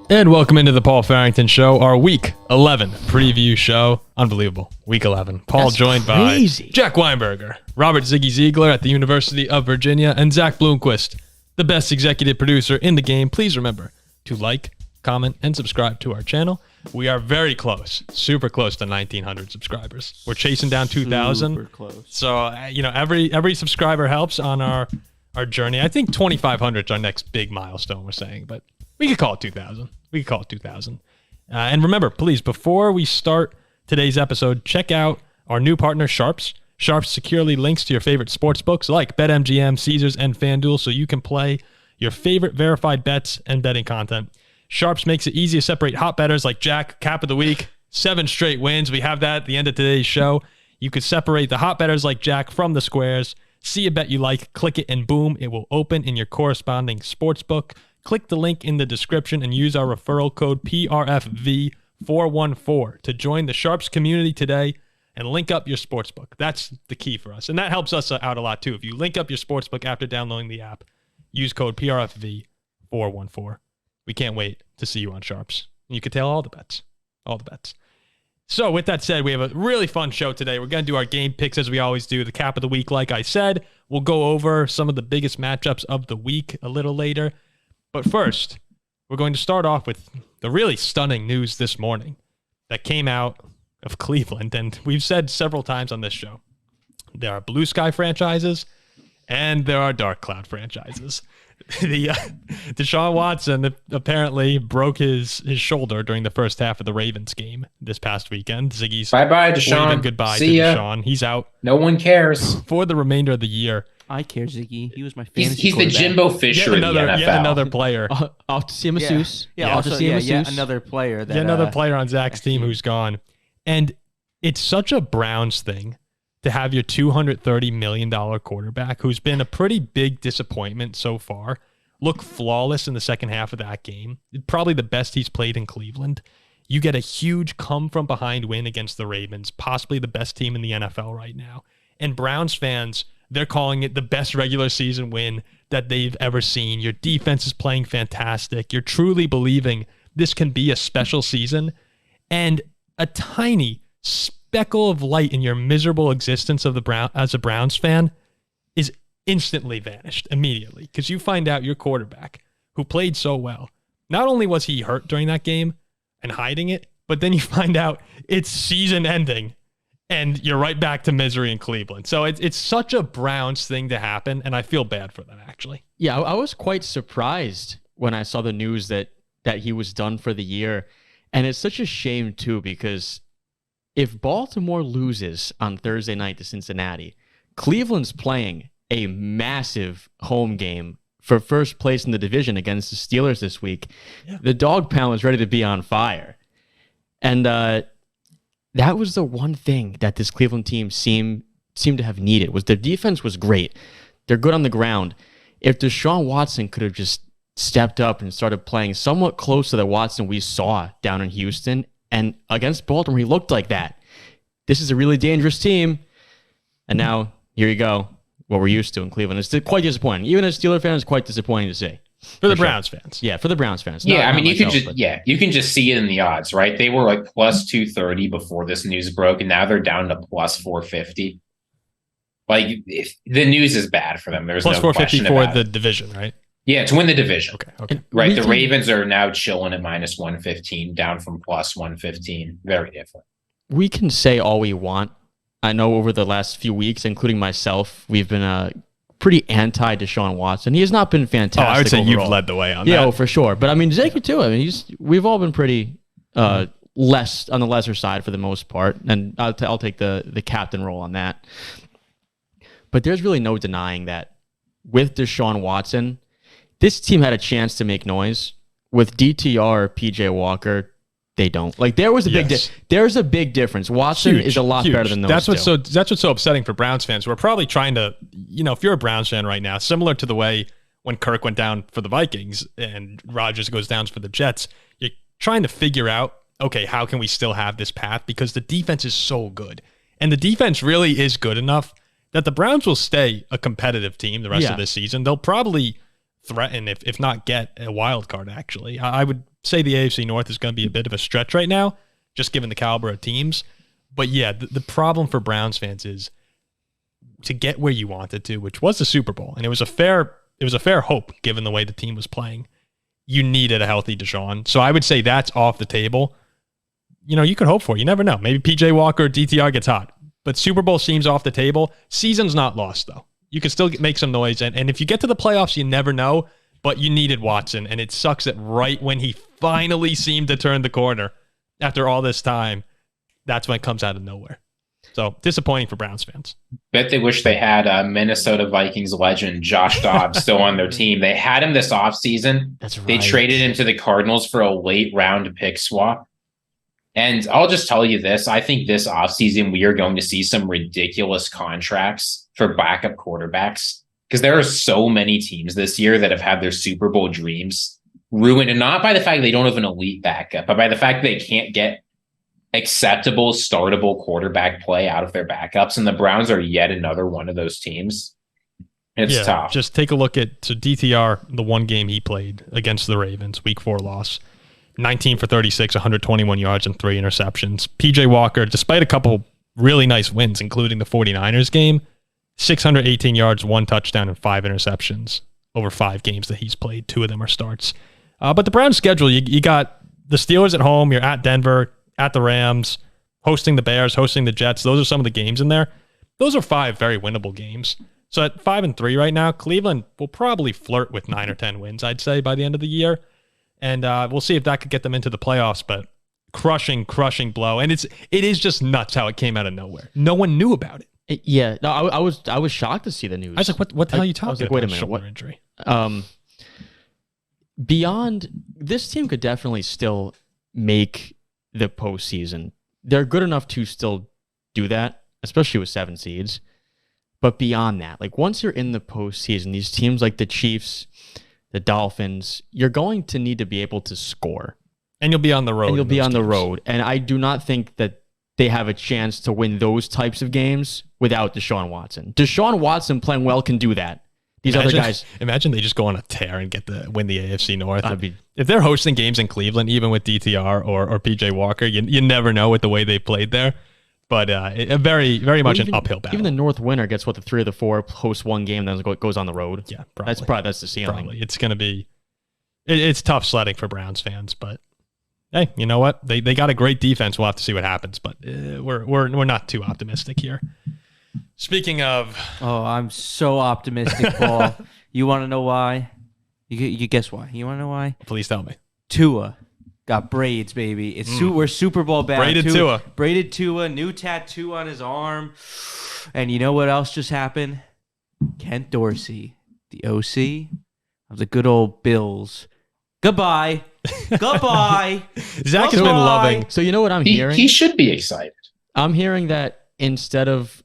And welcome into the Paul Farrington Show, our Week 11 preview show. Unbelievable. Week 11. Paul That's joined crazy. by Jack Weinberger, Robert Ziggy Ziegler at the University of Virginia, and Zach Bloomquist, the best executive producer in the game. Please remember to like, comment, and subscribe to our channel. We are very close, super close to 1,900 subscribers. We're chasing down 2,000. Super close. So, every subscriber helps on our journey. I think 2,500 is our next big milestone, we're saying, but we could call it 2,000. And remember, please, before we start today's episode, check out our new partner, Sharps. Sharps securely links to your favorite sports books like BetMGM, Caesars, and FanDuel so you can play your favorite verified bets and betting content. Sharps makes it easy to separate hot bettors like Jack, cap of the week, 7 straight wins. We have that at the end of today's show. You could separate the hot bettors like Jack from the squares. See a bet you like, click it, and boom, it will open in your corresponding sports book. Click the link in the description and use our referral code PRFV414 to join the Sharps community today and link up your sportsbook. That's the key for us. And that helps us out a lot too. If you link up your sportsbook after downloading the app, use code PRFV414. We can't wait to see you on Sharps. You can tell all the bets. So with that said, we have a really fun show today. We're going to do our game picks as we always do. The cap of the week, like I said. We'll go over some of the biggest matchups of the week a little later. But first, we're going to start off with the really stunning news this morning that came out of Cleveland. And we've said several times on this show, there are blue sky franchises and there are dark cloud franchises. Deshaun Watson apparently broke his shoulder during the first half of the Ravens game this past weekend. Ziggy's bye-bye, Deshaun. Waving goodbye See to ya. Deshaun. He's out. No one cares. For the remainder of the year. I care, Ziggy. He was my fantasy He's the Jimbo Fisher in the NFL. Yet another player. Off to see him masseuse. Yeah, off to see him masseuse. Another player. That, Yet another player on Zach's team who's gone. And it's such a Browns thing to have your $230 million quarterback, who's been a pretty big disappointment so far, look flawless in the second half of that game. Probably the best he's played in Cleveland. You get a huge come-from-behind win against the Ravens, possibly the best team in the NFL right now. And Browns fans, they're calling it the best regular season win that they've ever seen. Your defense is playing fantastic. You're truly believing this can be a special season. And a tiny speckle of light in your miserable existence as a Browns fan is instantly vanished immediately, because you find out your quarterback, who played so well, not only was he hurt during that game and hiding it, but then you find out it's season ending and you're right back to misery in Cleveland. So it's such a Browns thing to happen, and I feel bad for them, actually. Yeah, I was quite surprised when I saw the news that he was done for the year. And it's such a shame, too, because if Baltimore loses on Thursday night to Cincinnati, Cleveland's playing a massive home game for first place in the division against the Steelers this week. Yeah. The dog pound is ready to be on fire. And that was the one thing that this Cleveland team seemed to have needed, was their defense was great. They're good on the ground. If Deshaun Watson could have just stepped up and started playing somewhat close to the Watson we saw down in Houston, and against Baltimore, he looked like that. This is a really dangerous team. And now, here you go. What we're used to in Cleveland. It's quite disappointing. Even as Steelers fans, it's quite disappointing to see. For the Browns fans. Yeah, for the Browns fans. Yeah, I mean, you can just see it in the odds, right? They were like plus 230 before this news broke, and now they're down to plus 450. Like, the news is bad for them. There's plus no 450 question for about the it. division, right? Yeah, to win the division. Okay. Right, the Ravens are now chilling at minus 115, down from plus 115. Very different. We can say all we want. I know over the last few weeks, including myself, we've been pretty anti Deshaun Watson. He has not been fantastic. I would say overall. You've led the way on that. Yeah, for sure. But I mean, Ziggy too. I mean, we've all been pretty less on the lesser side for the most part, and I'll take the captain role on that. But there's really no denying that with Deshaun Watson, this team had a chance to make noise. With DTR or PJ Walker, they don't. Like, there was a there's a big difference. Watson is a lot better than those That's what's so upsetting for Browns fans. We're probably trying to, if you're a Browns fan right now, similar to the way when Kirk went down for the Vikings and Rodgers goes down for the Jets, you're trying to figure out, okay, how can we still have this path? Because the defense is so good. And the defense really is good enough that the Browns will stay a competitive team the rest of this season. They'll probably threaten, if not get a wild card, actually. I would say the AFC North is going to be a bit of a stretch right now, just given the caliber of teams. But yeah, the problem for Browns fans is to get where you wanted to, which was the Super Bowl, and it was a fair hope given the way the team was playing. You needed a healthy Deshaun, so I would say that's off the table. You could hope for it. You never know. Maybe PJ Walker or DTR gets hot, but Super Bowl seems off the table. Season's not lost though. You can still make some noise, and if you get to the playoffs, you never know. But you needed Watson, and it sucks that right when he finally seemed to turn the corner after all this time, that's when it comes out of nowhere. So disappointing for Browns fans. Bet they wish they had Minnesota Vikings legend Josh Dobbs still on their team. They had him this offseason. That's right. They traded him to the Cardinals for a late round pick swap. And I'll just tell you this. I think this offseason we are going to see some ridiculous contracts for backup quarterbacks because there are so many teams this year that have had their Super Bowl dreams ruined, and not by the fact they don't have an elite backup, but by the fact they can't get acceptable, startable quarterback play out of their backups. And the Browns are yet another one of those teams. It's tough. Just take a look at DTR, the one game he played against the Ravens, week 4 loss. 19 for 36, 121 yards and 3 interceptions. PJ Walker, despite a couple really nice wins, including the 49ers game, 618 yards, 1 touchdown, and 5 interceptions over 5 games that he's played. 2 of them are starts. But the Browns' schedule, you got the Steelers at home, you're at Denver, at the Rams, hosting the Bears, hosting the Jets. Those are some of the games in there. Those are 5 very winnable games. So at 5-3 right now, Cleveland will probably flirt with 9 or 10 wins, I'd say, by the end of the year. And we'll see if that could get them into the playoffs, but crushing blow. And it is just nuts how it came out of nowhere. No one knew about it. Yeah, no, I was shocked to see the news. I was like, what the hell are you talking I was like, about? wait a minute, Shoulder what injury. Beyond this team could definitely still make the postseason. They're good enough to still do that, especially with 7 seeds. But beyond that, like once you're in the postseason, these teams like the Chiefs, the Dolphins, you're going to need to be able to score. And you'll be on the road. And I do not think that they have a chance to win those types of games without Deshaun Watson. Deshaun Watson playing well can do that. Other guys. Imagine they just go on a tear and win the AFC North. If they're hosting games in Cleveland, even with DTR or PJ Walker, you never know with the way they played there. But very, very much an uphill battle. Even the North winner gets the 3 of the 4 hosts one game, then goes on the road. Yeah, probably. That's the ceiling. Probably. It's going to be it's tough sledding for Browns fans, but hey, you know what? They got a great defense. We'll have to see what happens, but we're not too optimistic here. Speaking of, I'm so optimistic, Paul. You want to know why? You guess why? You want to know why? Please tell me. Tua got braids, baby. We're Super Bowl bound. Braided Tua, new tattoo on his arm. And you know what else just happened? Ken Dorsey, the OC of the good old Bills. Goodbye. Goodbye. Zach has been loving. So you know what I'm hearing? He should be excited. I'm hearing that instead of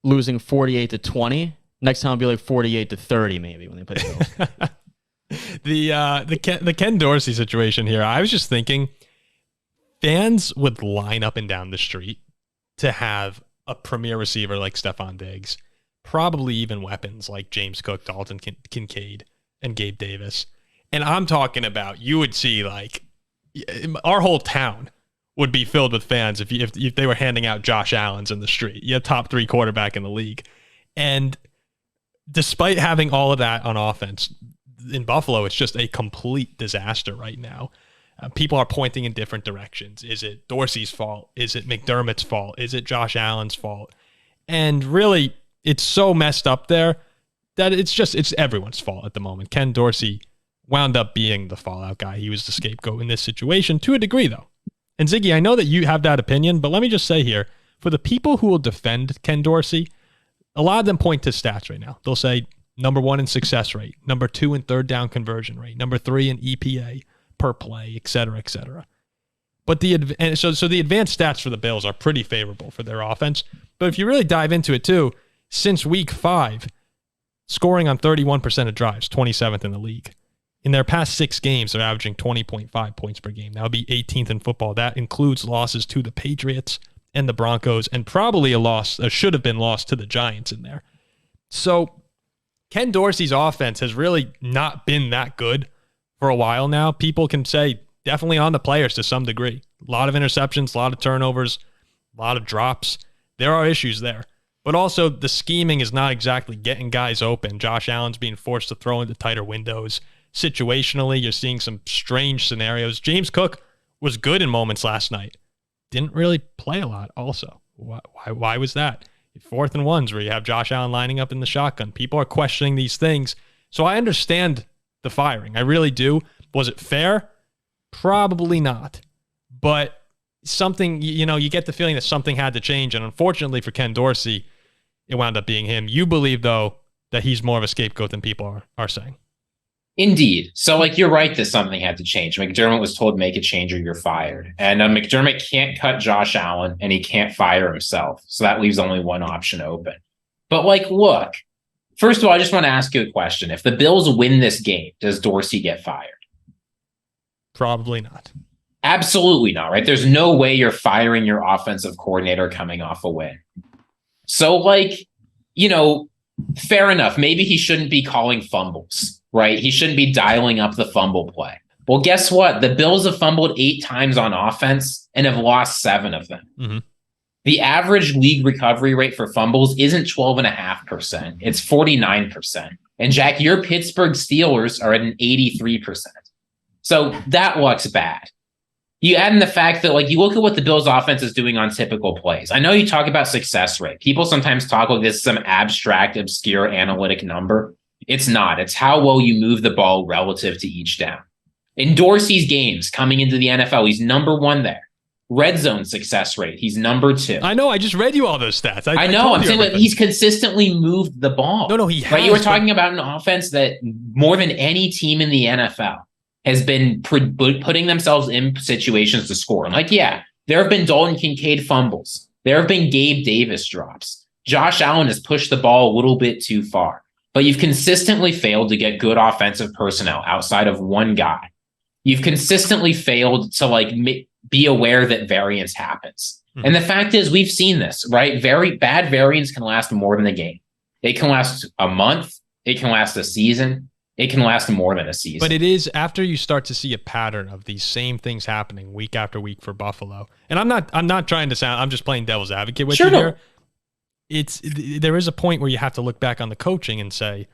losing 48-20, next time it'll be like 48-30 maybe when they play the Bills. The Ken Dorsey situation here, I was just thinking fans would line up and down the street to have a premier receiver like Stephon Diggs, probably even weapons like James Cook, Dalton Kincaid, and Gabe Davis. And I'm talking about, you would see like our whole town would be filled with fans if they were handing out Josh Allens in the street. You have top 3 quarterback in the league. And despite having all of that on offense, in Buffalo, it's just a complete disaster right now. People are pointing in different directions. Is it Dorsey's fault? Is it McDermott's fault? Is it Josh Allen's fault? And really, it's so messed up there that it's everyone's fault at the moment. Ken Dorsey wound up being the fallout guy. He was the scapegoat in this situation to a degree, though. And Ziggy, I know that you have that opinion, but let me just say here, for the people who will defend Ken Dorsey, a lot of them point to stats right now. They'll say number 1 in success rate, number 2 in third down conversion rate, number 3 in EPA per play, et cetera, et cetera. But the advanced stats for the Bills are pretty favorable for their offense. But if you really dive into it too, since week 5, scoring on 31% of drives, 27th in the league. In their past 6 games, they're averaging 20.5 points per game. That would be 18th in football. That includes losses to the Patriots and the Broncos, and probably should have been lost to the Giants in there. So Ken Dorsey's offense has really not been that good for a while now. People can say definitely on the players to some degree. A lot of interceptions, a lot of turnovers, a lot of drops. There are issues there. But also, the scheming is not exactly getting guys open. Josh Allen's being forced to throw into tighter windows. Situationally, you're seeing some strange scenarios. James Cook was good in moments last night. Didn't really play a lot also. Why was that? 4th and 1s where you have Josh Allen lining up in the shotgun. People are questioning these things. So I understand the firing. I really do. Was it fair? Probably not. But something, you get the feeling that something had to change. And unfortunately for Ken Dorsey, it wound up being him. You believe, though, that he's more of a scapegoat than people are saying. Indeed. So, you're right that something had to change. McDermott was told, make a change or you're fired. And McDermott can't cut Josh Allen, and he can't fire himself. So that leaves only one option open. But, look, first of all, I just want to ask you a question. If the Bills win this game, does Dorsey get fired? Probably not. Absolutely not, right? There's no way you're firing your offensive coordinator coming off a win. So, fair enough. Maybe he shouldn't be calling fumbles, right? He shouldn't be dialing up the fumble play. Well, guess what? The Bills have fumbled 8 times on offense and have lost 7 of them. Mm-hmm. The average league recovery rate for fumbles isn't 12.5%. It's 49%. And Jack, your Pittsburgh Steelers are at an 83%. So that looks bad. You add in the fact that, you look at what the Bills offense is doing on typical plays. I know you talk about success rate. People sometimes talk like this is some abstract, obscure analytic number. It's not. It's how well you move the ball relative to each down. In Dorsey's games coming into the NFL, he's number 1 there. Red zone success rate, he's number 2. I know. I just read you all those stats. I know. I'm saying that he's consistently moved the ball. No, he has. Right? You were talking about an offense that more than any team in the NFL has been putting themselves in situations to score. And there have been Dalton Kincaid fumbles. There have been Gabe Davis drops. Josh Allen has pushed the ball a little bit too far. But you've consistently failed to get good offensive personnel outside of one guy. You've consistently failed to be aware that variance happens. Mm-hmm. And the fact is, we've seen this, right? Very bad variance can last more than a game. It can last a month. It can last a season. It can last more than a season. But it is after you start to see a pattern of these same things happening week after week for Buffalo. And I'm not trying to sound, I'm just playing devil's advocate with you here. There is a point where you have to look back on the coaching and say,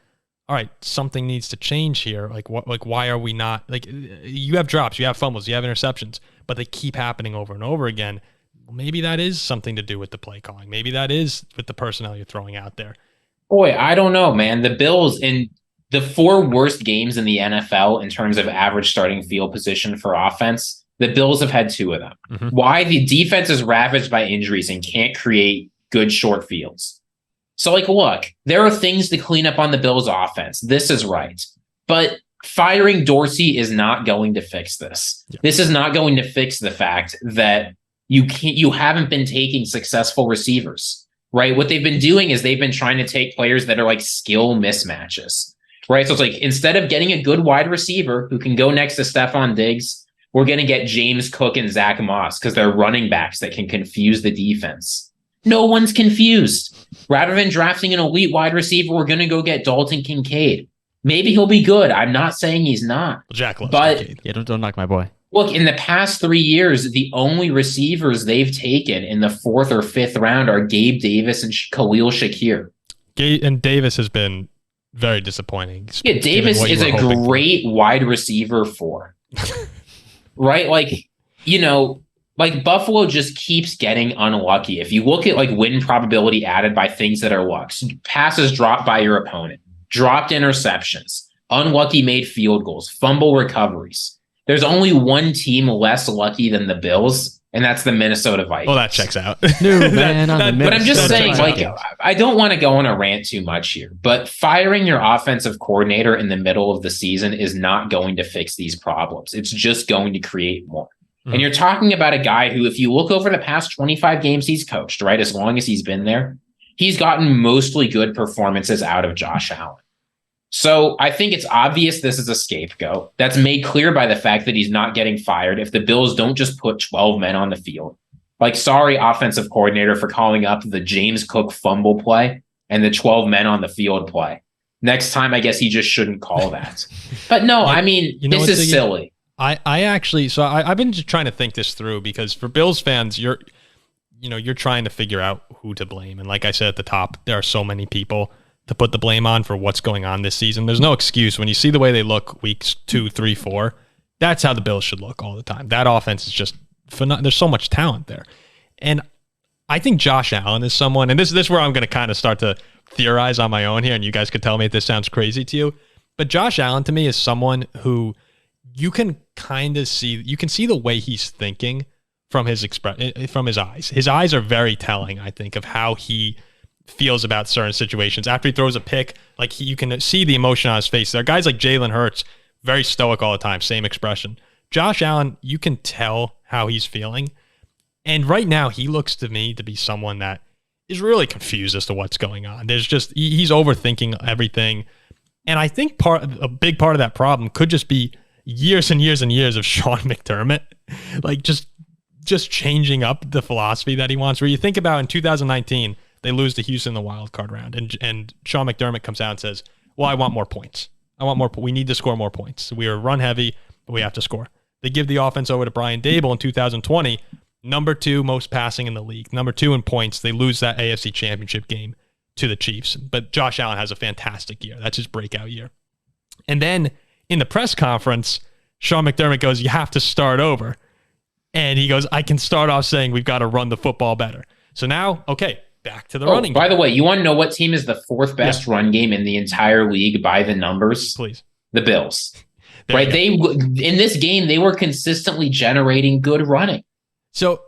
all right, something needs to change here. Why are we not, you have drops, you have fumbles, you have interceptions, but they keep happening over and over again. Well, maybe that is something to do with the play calling. Maybe that is with the personnel you're throwing out there. Boy, I don't know, man. The Bills in the 4 worst games in the NFL in terms of average starting field position for offense, the Bills have had 2 of them. Mm-hmm. Why? The defense is ravaged by injuries and can't create good short fields. So, look, there are things to clean up on the Bills offense. This is right. But firing Dorsey is not going to fix this. Yeah. This is not going to fix the fact that you haven't been taking successful receivers, right? What they've been doing is they've been trying to take players that are skill mismatches. Right. So it's instead of getting a good wide receiver who can go next to Stephon Diggs, we're going to get James Cook and Zach Moss because they're running backs that can confuse the defense. No one's confused. Rather than drafting an elite wide receiver, we're going to go get Dalton Kincaid. Maybe he'll be good. I'm not saying he's not. Well, Jack loves Kincaid. Yeah, don't knock my boy. Look, in the past 3 years, the only receivers they've taken in the 4th or 5th round are Gabe Davis and Khalil Shakir. And Davis has been very disappointing. Yeah, Davis is a great wide receiver for. Right? Buffalo just keeps getting unlucky. If you look at win probability added by things that are lucks, passes dropped by your opponent, dropped interceptions, unlucky made field goals, fumble recoveries. There's only one team less lucky than the Bills, and that's the Minnesota Vikings. Well, that checks out. But I'm just saying, I don't want to go on a rant too much here, but firing your offensive coordinator in the middle of the season is not going to fix these problems. It's just going to create more. Mm-hmm. And you're talking about a guy who, if you look over the past 25 games he's coached, right, as long as he's been there, he's gotten mostly good performances out of Josh Allen. So I think it's obvious this is a scapegoat. That's made clear by the fact that he's not getting fired if the Bills don't just put 12 men on the field. Sorry, offensive coordinator, for calling up the James Cook fumble play and the 12 men on the field play. Next time, I guess he just shouldn't call that. But no, this is silly. I actually, so I've been just trying to think this through, because for Bills fans, you're trying to figure out who to blame. And like I said at the top, there are so many people to put the blame on for what's going on this season. There's no excuse. When you see the way they look weeks 2, 3, 4, that's how the Bills should look all the time. That offense is just there's so much talent there. And I think Josh Allen is someone, and this is where I'm going to kind of start to theorize on my own here, and you guys could tell me if this sounds crazy to you. But Josh Allen to me is someone who you can kind of see, you can see the way he's thinking from his from his eyes. His eyes are very telling, I think, of how he feels about certain situations. After he throws a pick, like you can see the emotion on his face. There are guys like Jalen Hurts, very stoic all the time, same expression. Josh Allen, you can tell how he's feeling. And right now, he looks to me to be someone that is really confused as to what's going on. There's just, he's overthinking everything. And I think a big part of that problem could just be years and years and years of Sean McDermott, like just changing up the philosophy that he wants. Where you think about in 2019, they lose to Houston in the wild card round, and Sean McDermott comes out and says, well, I want more points. We need to score more points. We are run heavy, but we have to score. They give the offense over to Brian Dable in 2020, number 2 most passing in the league, number 2 in points. They lose that AFC Championship game to the Chiefs. But Josh Allen has a fantastic year. That's his breakout year. And then in the press conference, Sean McDermott goes, you have to start over. And he goes, I can start off saying we've got to run the football better. So now, okay, back to the running game. By the way, you want to know what team is the 4th best run game in the entire league by the numbers? Please. The Bills. Right? They in this game, they were consistently generating good running. So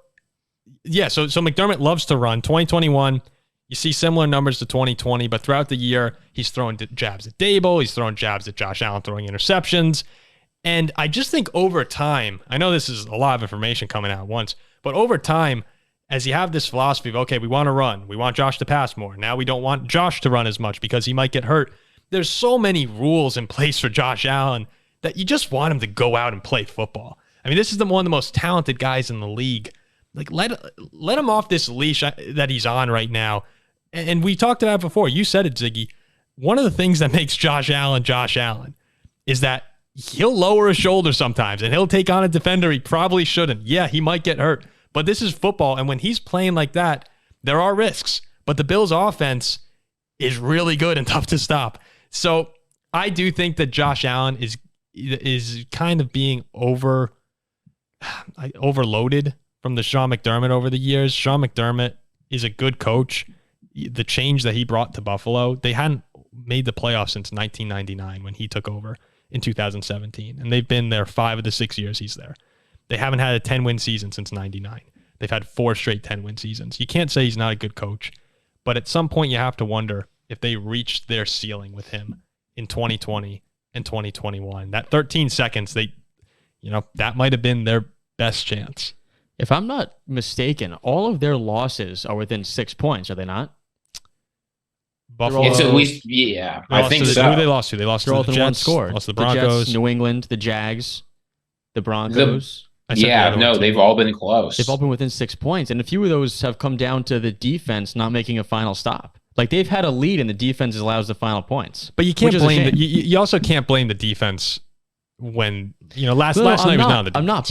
McDermott loves to run. 2021, you see similar numbers to 2020, but throughout the year, he's throwing jabs at Dable. He's throwing jabs at Josh Allen, throwing interceptions. And I just think over time, I know this is a lot of information coming out at once, but over time, as you have this philosophy of, okay, we want to run. We want Josh to pass more. Now we don't want Josh to run as much because he might get hurt. There's so many rules in place for Josh Allen that you just want him to go out and play football. I mean, this is one of the most talented guys in the league. Like, let him off this leash that he's on right now. And we talked about it before. You said it, Ziggy. One of the things that makes Josh Allen is that he'll lower his shoulder sometimes, and he'll take on a defender he probably shouldn't. Yeah, he might get hurt, but this is football, and when he's playing like that, there are risks. But the Bills' offense is really good and tough to stop. So I do think that Josh Allen is kind of being overloaded from the Sean McDermott over the years. Sean McDermott is a good coach. The change that he brought to Buffalo, they hadn't made the playoffs since 1999 when he took over in 2017. And they've been there 5 of the 6 years he's there. They haven't had a 10-win season since 99. They've had 4 straight 10-win seasons. You can't say he's not a good coach, but at some point you have to wonder if they reached their ceiling with him in 2020 and 2021. That 13 seconds, that might have been their best chance. If I'm not mistaken, all of their losses are within 6 points, are they not? Buffalo. It's at least, I think so. Who they lost to? They lost to the Jets, one score. Lost to the Broncos. The Jets, New England, the Jags, the Broncos. They've all been close. They've all been within 6 points, and a few of those have come down to the defense not making a final stop. Like, they've had a lead, and the defense allows the final points. But you can't blame you also can't blame the defense when last night was not on the defense. I'm not.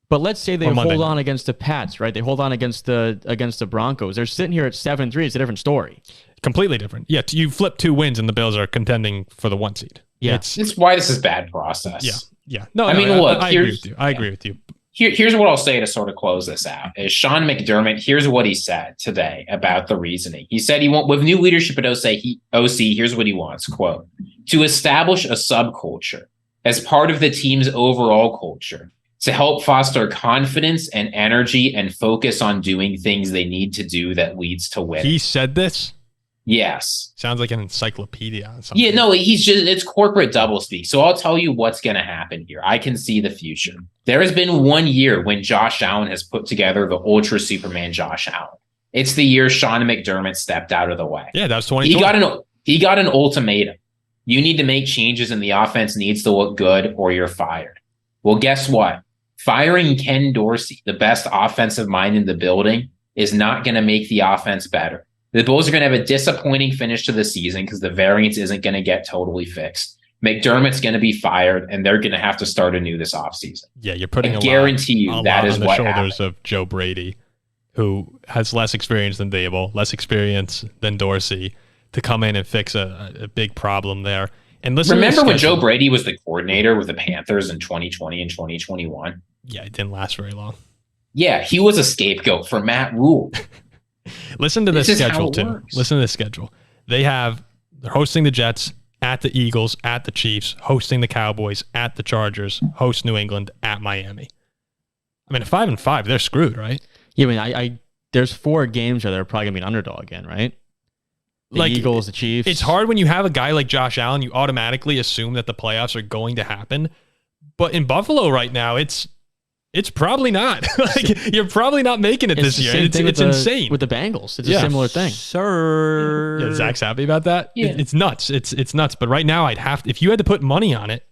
But let's say they hold on against the Pats, right? They hold on against the Broncos. They're sitting here at 7-3. It's a different story. Completely different. Yeah, you flip 2 wins and the Bills are contending for the 1 seed. Yeah, it's why this is bad process. Yeah. No, I agree with you. I agree with you. Here's what I'll say to sort of close this out. Is Sean McDermott, here's what he said today about the reasoning. He said with new leadership at OC, here's what he wants, quote, to establish a subculture as part of the team's overall culture to help foster confidence and energy and focus on doing things they need to do that leads to win. He said this? Yes. Sounds like an encyclopedia. Or something. Yeah, no, it's corporate doublespeak. So I'll tell you what's going to happen here. I can see the future. There has been 1 year when Josh Allen has put together the Ultra Superman Josh Allen. It's the year Sean McDermott stepped out of the way. Yeah, that was 2020. He got an ultimatum. You need to make changes and the offense needs to look good or you're fired. Well, guess what? Firing Ken Dorsey, the best offensive mind in the building, is not going to make the offense better. The Bulls are going to have a disappointing finish to the season because the variance isn't going to get totally fixed. McDermott's going to be fired, and they're going to have to start anew this offseason. Yeah, you're putting I guarantee you that is on the what shoulders happened. of Joe Brady, who has less experience than Dable, less experience than Dorsey, to come in and fix a big problem there. And listen, remember when Joe Brady was the coordinator with the Panthers in 2020 and 2021? Yeah, it didn't last very long. Yeah, he was a scapegoat for Matt Rule. Listen to this This is how schedule it too. works. Listen to this schedule. They're hosting the Jets, at the Eagles, at the Chiefs, hosting the Cowboys, at the Chargers, host New England, at Miami. I mean, at 5-5, they're screwed, right? Yeah, I mean, there's 4 games where they're probably gonna be an underdog in, right? The Eagles, the Chiefs. It's hard when you have a guy like Josh Allen. You automatically assume that the playoffs are going to happen. But in Buffalo right now, it's probably not. Like, you're probably not making it this year. It's insane. With the Bengals, it's a similar thing. Sir. Yeah, Zach's happy about that. Yeah. It's nuts. It's nuts. But right now, if you had to put money on it,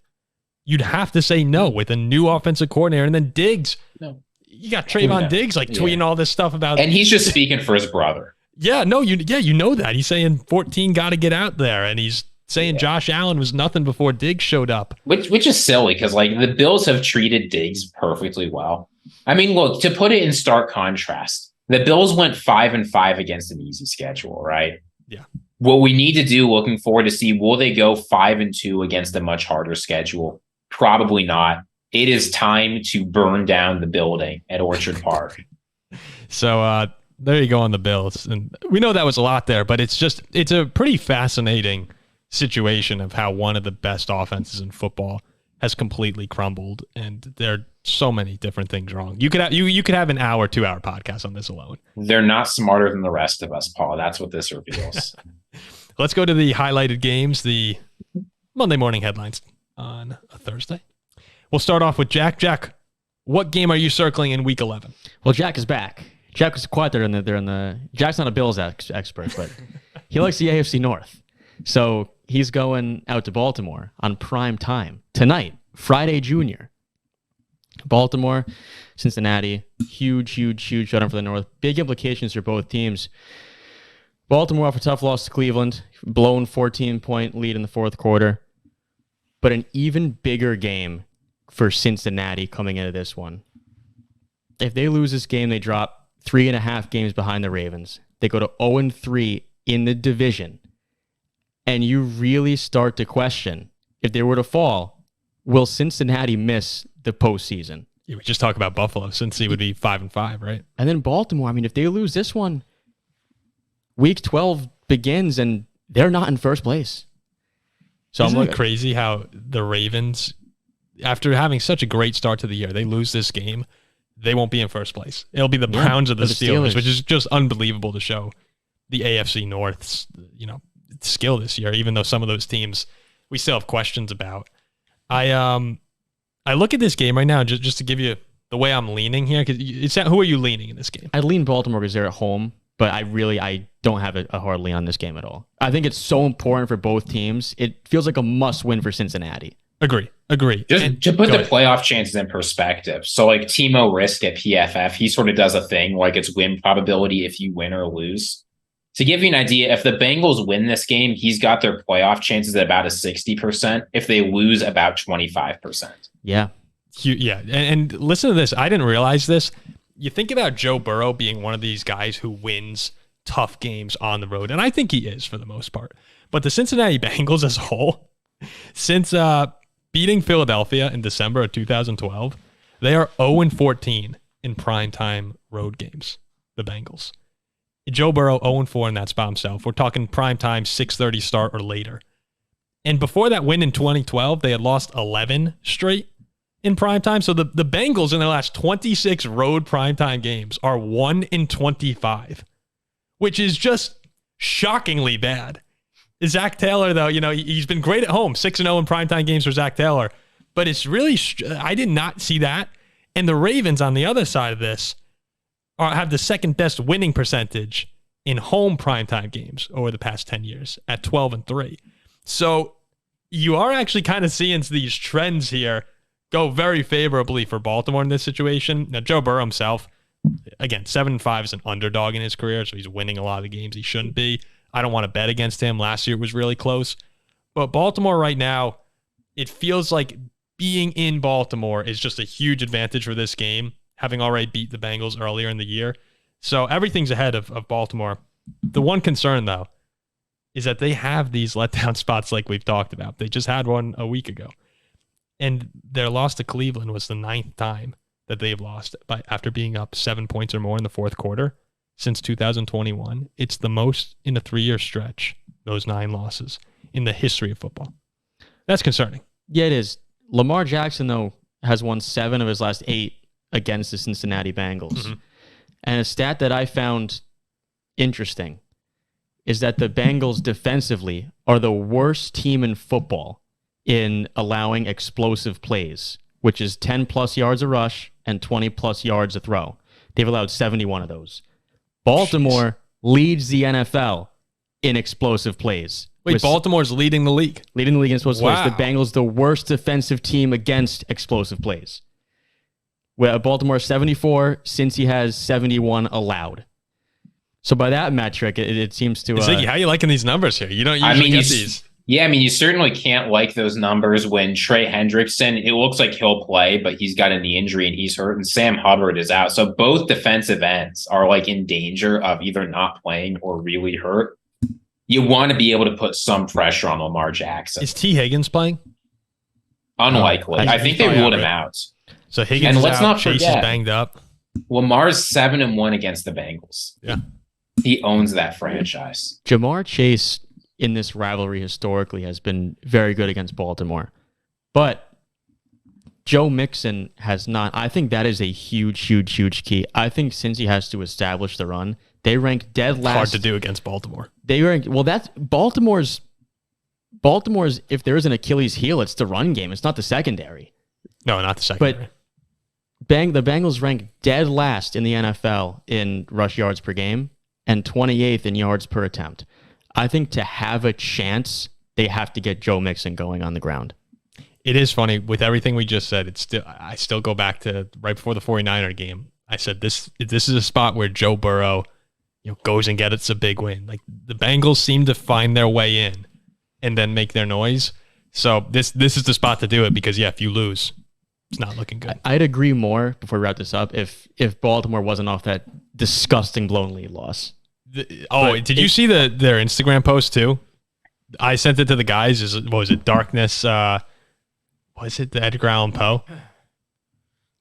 you'd have to say no with a new offensive coordinator. And then Diggs. No. You got Trayvon Diggs tweeting all this stuff about. And he's just speaking for his brother. Yeah, no, you know that. He's saying 14 got to get out there, and he's saying Josh Allen was nothing before Diggs showed up. Which is silly because like the Bills have treated Diggs perfectly well. I mean, look, to put it in stark contrast, the Bills went 5-5 against an easy schedule, right? Yeah. What we need to do, looking forward to see, will they go 5-2 against a much harder schedule? Probably not. It is time to burn down the building at Orchard Park. So there you go on the Bills. And we know that was a lot there, but it's a pretty fascinating situation of how one of the best offenses in football has completely crumbled, and there are so many different things wrong. You could have an hour, 2-hour podcast on this alone. They're not smarter than the rest of us, Paul. That's what this reveals. Let's go to the highlighted games, the Monday morning headlines on a Thursday. We'll start off with Jack. Jack, what game are you circling in Week 11? Well, Jack is back. Jack was quiet there in the. Jack's not a Bills expert, but he likes the AFC North. So he's going out to Baltimore on prime time tonight, Friday Junior. Baltimore, Cincinnati, huge shutdown for the North. Big implications for both teams. Baltimore off a tough loss to Cleveland, blown 14-point lead in the fourth quarter. But an even bigger game for Cincinnati coming into this one. If they lose this game, they drop 3.5 games behind the Ravens. They go to 0-3 in the division. And you really start to question, if they were to fall, will Cincinnati miss the postseason? Yeah, we just talked about Buffalo. Cincy would be 5-5, right? And then Baltimore, I mean, if they lose this one, Week 12 begins and they're not in first place. So Isn't I'm it crazy how the Ravens, after having such a great start to the year, they lose this game, they won't be in first place. It'll be the Browns or the Steelers, which is just unbelievable to show the AFC North's, skill this year, even though some of those teams we still have questions about. I look at this game right now just to give you the way I'm leaning here, because who are you leaning in this game? I lean Baltimore because they're at home, but I don't have a hard lean on this game at all. I think it's so important for both teams. It feels like a must-win for Cincinnati. Agree. Just to put the playoff chances in perspective. So like Timo Risk at PFF, he sort of does a thing like it's win probability if you win or lose. To give you an idea, if the Bengals win this game, he's got their playoff chances at about a 60%. If they lose, about 25%. Yeah. Yeah. And listen to this. I didn't realize this. You think about Joe Burrow being one of these guys who wins tough games on the road, and I think he is for the most part. But the Cincinnati Bengals as a whole, since beating Philadelphia in December of 2012, they are 0-14 in primetime road games, the Bengals. Joe Burrow 0-4 in that by himself. We're talking primetime 6:30 start or later. And before that win in 2012, they had lost 11 straight in primetime. So the Bengals in their last 26 road primetime games are 1-25, which is just shockingly bad. Zach Taylor, though, he's been great at home, 6-0 in primetime games for Zach Taylor. But it's really, I did not see that. And the Ravens on the other side of this have the second best winning percentage in home primetime games over the past 10 years at 12-3. So you are actually kind of seeing these trends here go very favorably for Baltimore in this situation. Now, Joe Burrow himself, again, 7-5 is an underdog in his career, so he's winning a lot of the games he shouldn't be. I don't want to bet against him. Last year it was really close. But Baltimore right now, it feels like being in Baltimore is just a huge advantage for this game, having already beat the Bengals earlier in the year. So everything's ahead of Baltimore. The one concern, though, is that they have these letdown spots like we've talked about. They just had one a week ago. And their loss to Cleveland was the 9th time that they've lost after being up 7 points or more in the fourth quarter since 2021. It's the most in a 3-year stretch, those 9 losses in the history of football. That's concerning. Yeah, it is. Lamar Jackson, though, has won 7 of his last 8 against the Cincinnati Bengals. Mm-hmm. And a stat that I found interesting is that the Bengals defensively are the worst team in football in allowing explosive plays, which is 10-plus yards a rush and 20-plus yards a throw. They've allowed 71 of those. Baltimore leads the NFL in explosive plays. Wait, Baltimore's leading the league? Leading the league in explosive plays. The Bengals, the worst defensive team against explosive plays. Well, Baltimore 74, Cincy has 71 allowed. So by that metric, it seems to... Ziggy, how are you liking these numbers here? You don't usually get these. Yeah, I mean, you certainly can't like those numbers when Trey Hendrickson, it looks like he'll play, but he's got a knee injury and he's hurt, and Sam Hubbard is out. So both defensive ends are like in danger of either not playing or really hurt. You want to be able to put some pressure on Lamar Jackson. Is T. Higgins playing? Unlikely. I think they ruled him out. So Higgins is out, Chase is banged up. Lamar's 7-1 against the Bengals. Yeah. He owns that franchise. Jamar Chase in this rivalry historically has been very good against Baltimore. But Joe Mixon has not. I think that is a huge, huge, huge key. I think since he has to establish the run, they rank dead last. Hard to do against Baltimore. They rank, well, that's Baltimore's, if there is an Achilles heel, it's the run game. It's not the secondary. No, not the secondary. But the Bengals rank dead last in the NFL in rush yards per game and 28th in yards per attempt. I think to have a chance, they have to get Joe Mixon going on the ground. It is funny with everything we just said. I still go back to right before the 49er game. I said this is a spot where Joe Burrow, goes and gets a big win. Like the Bengals seem to find their way in and then make their noise. So this is the spot to do it because if you lose, it's not looking good. I'd agree more before we wrap this up if Baltimore wasn't off that disgusting blown lead loss. Did you see their Instagram post too? I sent it to the guys. What was it? Darkness. Was it the Edgar Allan Poe?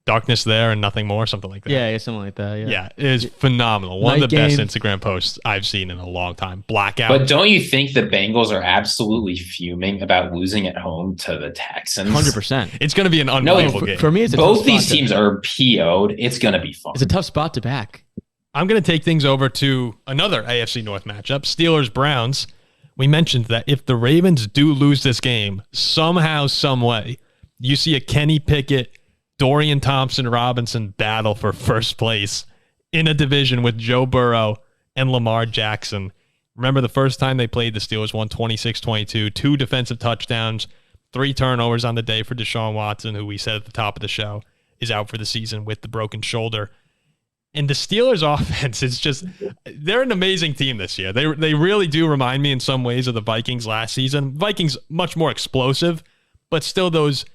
Darkness there and nothing more, something like that. Yeah, something like that. Yeah, it is phenomenal. One of the best Instagram posts I've seen in a long time. Blackout. But don't you think the Bengals are absolutely fuming about losing at home to the Texans? 100%. It's going to be an unbelievable game. For me, it's both these teams are PO'd. It's going to be fun. It's a tough spot to back. I'm going to take things over to another AFC North matchup, Steelers-Browns. We mentioned that if the Ravens do lose this game, somehow, some way, you see a Kenny Pickett, Dorian Thompson-Robinson battle for first place in a division with Joe Burrow and Lamar Jackson. Remember the first time they played, the Steelers won 26-22, 2 defensive touchdowns, 3 turnovers on the day for Deshaun Watson, who we said at the top of the show is out for the season with the broken shoulder. And the Steelers offense is just, they're an amazing team this year. They really do remind me in some ways of the Vikings last season. Vikings much more explosive, but still those,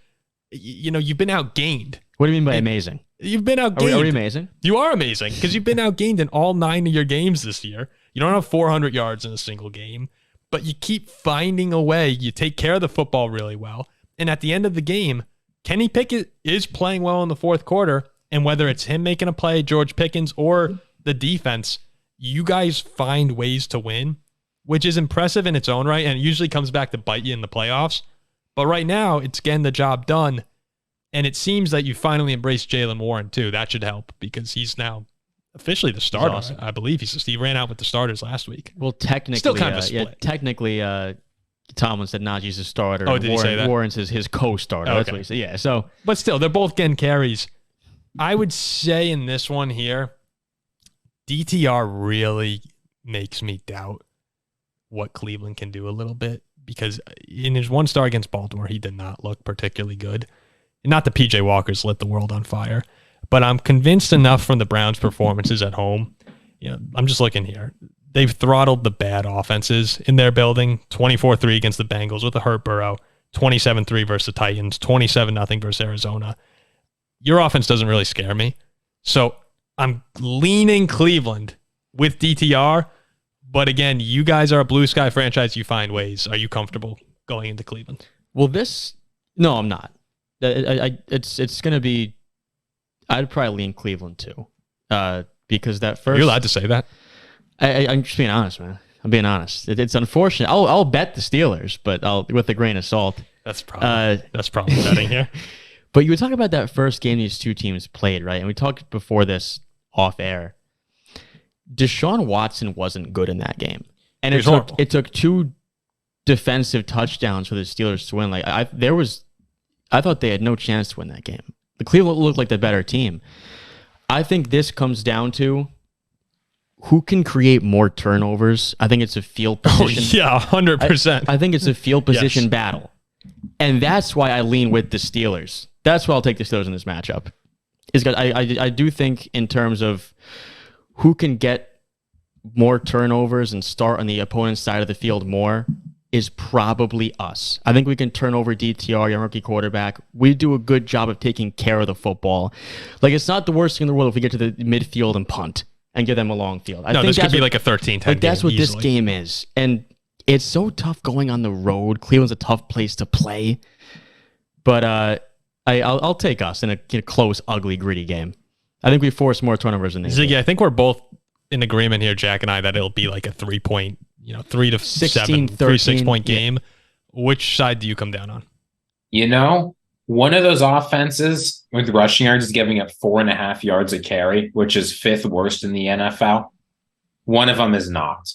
you've been outgained. What do you mean by amazing? You've been outgained. Are we amazing? You are amazing because you've been outgained in all 9 of your games this year. You don't have 400 yards in a single game, but you keep finding a way. You take care of the football really well. And at the end of the game, Kenny Pickett is playing well in the fourth quarter. And whether it's him making a play, George Pickens, or the defense, you guys find ways to win, which is impressive in its own right. And it usually comes back to bite you in the playoffs. But right now, it's getting the job done. And it seems that you finally embraced Jalen Warren, too. That should help because he's now officially the starter. Awesome. I believe he ran out with the starters last week. Well, technically, still kind of a split. Technically, Tomlin said Najee's a starter. Oh, did he say that? Warren's his co-starter. Oh, okay. That's what he said. Yeah, so. But still, they're both getting carries. I would say in this one here, DTR really makes me doubt what Cleveland can do a little bit because in his one start against Baltimore, he did not look particularly good. Not that PJ Walker's lit the world on fire, but I'm convinced enough from the Browns' performances at home. I'm just looking here. They've throttled the bad offenses in their building, 24-3 against the Bengals with a hurt Burrow, 27-3 versus the Titans, 27-0 versus Arizona. Your offense doesn't really scare me. So I'm leaning Cleveland with DTR. But again, you guys are a blue sky franchise. You find ways. Are you comfortable going into Cleveland? Well, no, I'm not. It's going to be, I'd probably lean Cleveland too. Because that first. You're allowed to say that. I'm just being honest, man. I'm being honest. It's unfortunate. I'll bet the Steelers, but with a grain of salt. That's probably betting here. But you were talking about that first game these two teams played, right? And we talked before this off air. Deshaun Watson wasn't good in that game, and it took 2 defensive touchdowns for the Steelers to win. Like I thought they had no chance to win that game. The Cleveland looked like the better team. I think this comes down to who can create more turnovers. I think it's a field position. Oh, yeah, 100%. I think it's a field position battle. And that's why I lean with the Steelers. That's why I'll take the Steelers in this matchup. I do think in terms of who can get more turnovers and start on the opponent's side of the field more is probably us. I think we can turn over DTR, your rookie quarterback. We do a good job of taking care of the football. Like, it's not the worst thing in the world if we get to the midfield and punt and give them a long field. I think this could be like a 13-10 game. That's what easily. This game is. And it's so tough going on the road. Cleveland's a tough place to play. But I'll take us in a close, ugly, gritty game. I think we force more turnovers than they do. Ziggy, I think we're both in agreement here, Jack and I, that it'll be like a 3-point, 3 to 7, 6-point game. Yeah. Which side do you come down on? One of those offenses with rushing yards is giving up 4.5 yards a carry, which is 5th worst in the NFL. One of them is not.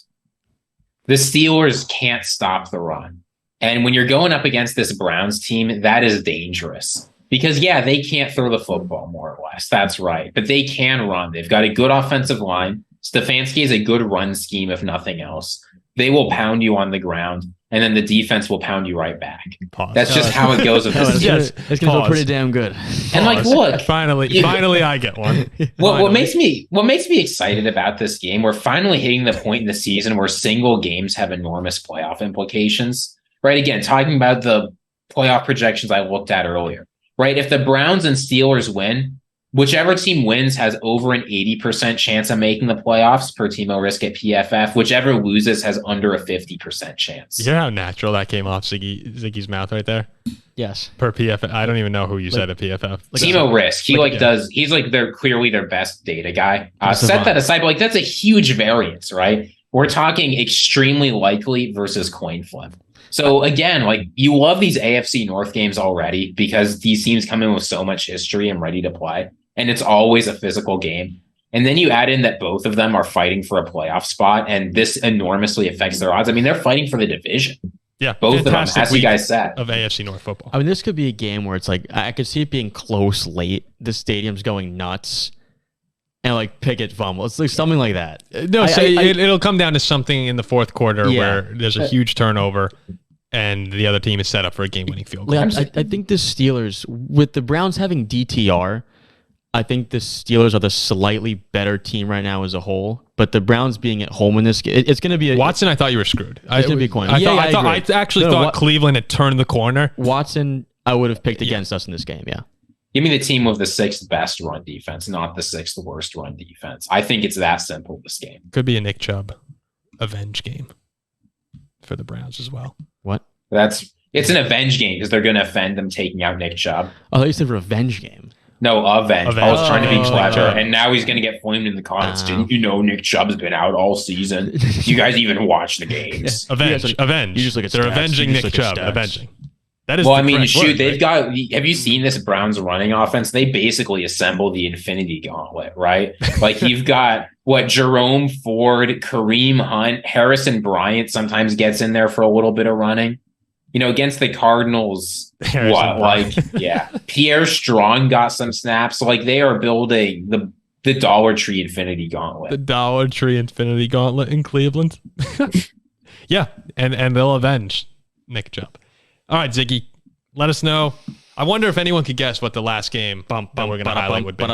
The Steelers can't stop the run. And when you're going up against this Browns team, that is dangerous. Because, they can't throw the football, more or less. That's right. But they can run. They've got a good offensive line. Stefanski is a good run scheme, if nothing else. They will pound you on the ground, and then the defense will pound you right back. Pause. That's just how it goes with this. It's going to go pretty damn good. And look. Finally I get one. What makes me excited about this game, we're finally hitting the point in the season where single games have enormous playoff implications. Right? Again, talking about the playoff projections I looked at earlier. Right? If the Browns and Steelers win, whichever team wins has over an 80% chance of making the playoffs per Timo Risk at PFF. Whichever loses has under a 50% chance. You hear how natural that came off Ziggy's mouth right there? Yes. Per PFF. I don't even know who you said at PFF. Timo Risk. He's like they're clearly their best data guy. Set that aside, but that's a huge variance, right? We're talking extremely likely versus coin flip. So again, you love these AFC North games already because these teams come in with so much history and ready to play. And it's always a physical game. And then you add in that both of them are fighting for a playoff spot, and this enormously affects their odds. I mean, they're fighting for the division. Yeah, both of them, as you guys said. Of AFC North football. I mean, this could be a game where it's like, I could see it being close late. The stadium's going nuts. And Pickett fumble. It's like something like that. No, it'll come down to something in the fourth quarter where there's a huge turnover and the other team is set up for a game-winning field goal. I think the Steelers, with the Browns having DTR, I think the Steelers are the slightly better team right now as a whole. But the Browns being at home in this game, it's going to be Watson, I thought you were screwed. It's going to be coin. I actually thought Cleveland had turned the corner. Watson, I would have picked against us in this game, yeah. Give me the team with the 6th best run defense, not the 6th worst run defense. I think it's that simple, this game. Could be a Nick Chubb avenge game for the Browns as well. What? It's an avenge game because they're going to offend them taking out Nick Chubb. Oh, you said revenge game. No, avenge. I was trying to be clever, and now he's going to get flamed in the comments. Didn't you know Nick Chubb's been out all season? You guys even watch the games? Avenge. You just look at They're avenging Nick Chubb. Avenging. That is they've got. Have you seen this Browns running offense? They basically assemble the Infinity Gauntlet, right? You've got Jerome Ford, Kareem Hunt, Harrison Bryant sometimes gets in there for a little bit of running. Against the Cardinals, Pierre Strong got some snaps. They are building the Dollar Tree Infinity Gauntlet. The Dollar Tree Infinity Gauntlet in Cleveland. Yeah, and they'll avenge Nick Chubb. All right, Ziggy, let us know. I wonder if anyone could guess what the last game that we're going to highlight would be.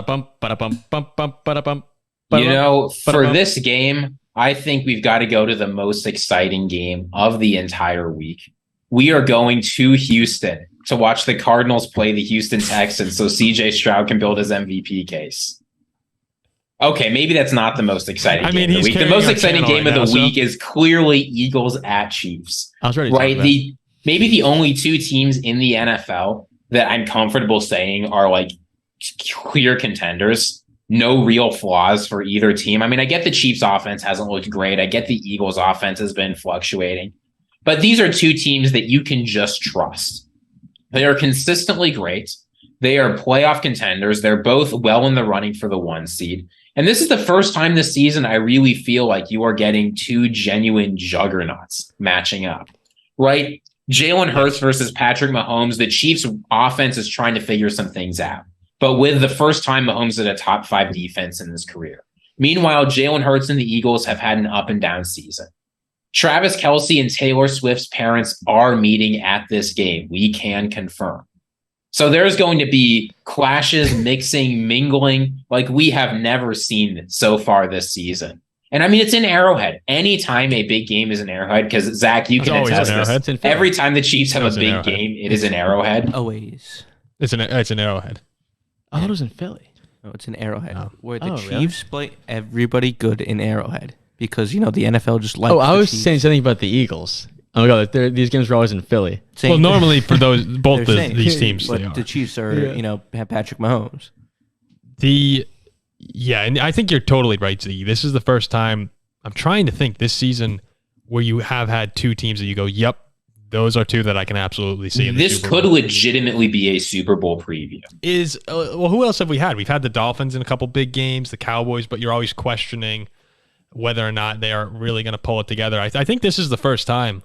For this game, I think we've got to go to the most exciting game of the entire week. we are going to Houston to watch the Cardinals play the Houston Texans so CJ Stroud can build his MVP case. Okay, maybe that's not the most exciting game of the week. The most exciting game of the week is clearly Eagles at Chiefs. I was ready to right? Maybe the only two teams in the NFL that I'm comfortable saying are like clear contenders. No real flaws for either team. I mean, I get the Chiefs offense hasn't looked great. I get the Eagles offense has been fluctuating. But these are two teams that you can just trust. They are consistently great. They are playoff contenders. They're both well in the running for the 1 seed. And this is the first time this season I really feel like you are getting two genuine juggernauts matching up, right? Jalen Hurts versus Patrick Mahomes. The Chiefs offense is trying to figure some things out, but with the first time Mahomes at a top 5 defense in his career. Meanwhile, Jalen Hurts and the Eagles have had an up and down season. Travis Kelce and Taylor Swift's parents are meeting at this game. We can confirm. So there's going to be clashes, mixing, mingling like we have never seen so far this season. And I mean, it's in Arrowhead. Anytime a big game is in Arrowhead, because Zach, you can attest this. Every time the Chiefs have a big game, it is in Arrowhead. Always. It's an Arrowhead. I thought it was in Philly. No, it's in Arrowhead. Where the Chiefs play everybody good in Arrowhead. Because, the NFL just likes I was saying something about the Eagles. Oh my God, these games are always in Philly. Well, normally for both these teams, but they are. The Chiefs are, have Patrick Mahomes. And I think you're totally right, Ziggy. This is the first time I'm trying to think this season where you have had two teams that you go, yep, those are two that I can absolutely see. This could legitimately be a Super Bowl preview. Who else have we had? We've had the Dolphins in a couple big games, the Cowboys, but you're always questioning whether or not they are really going to pull it together. I think this is the first time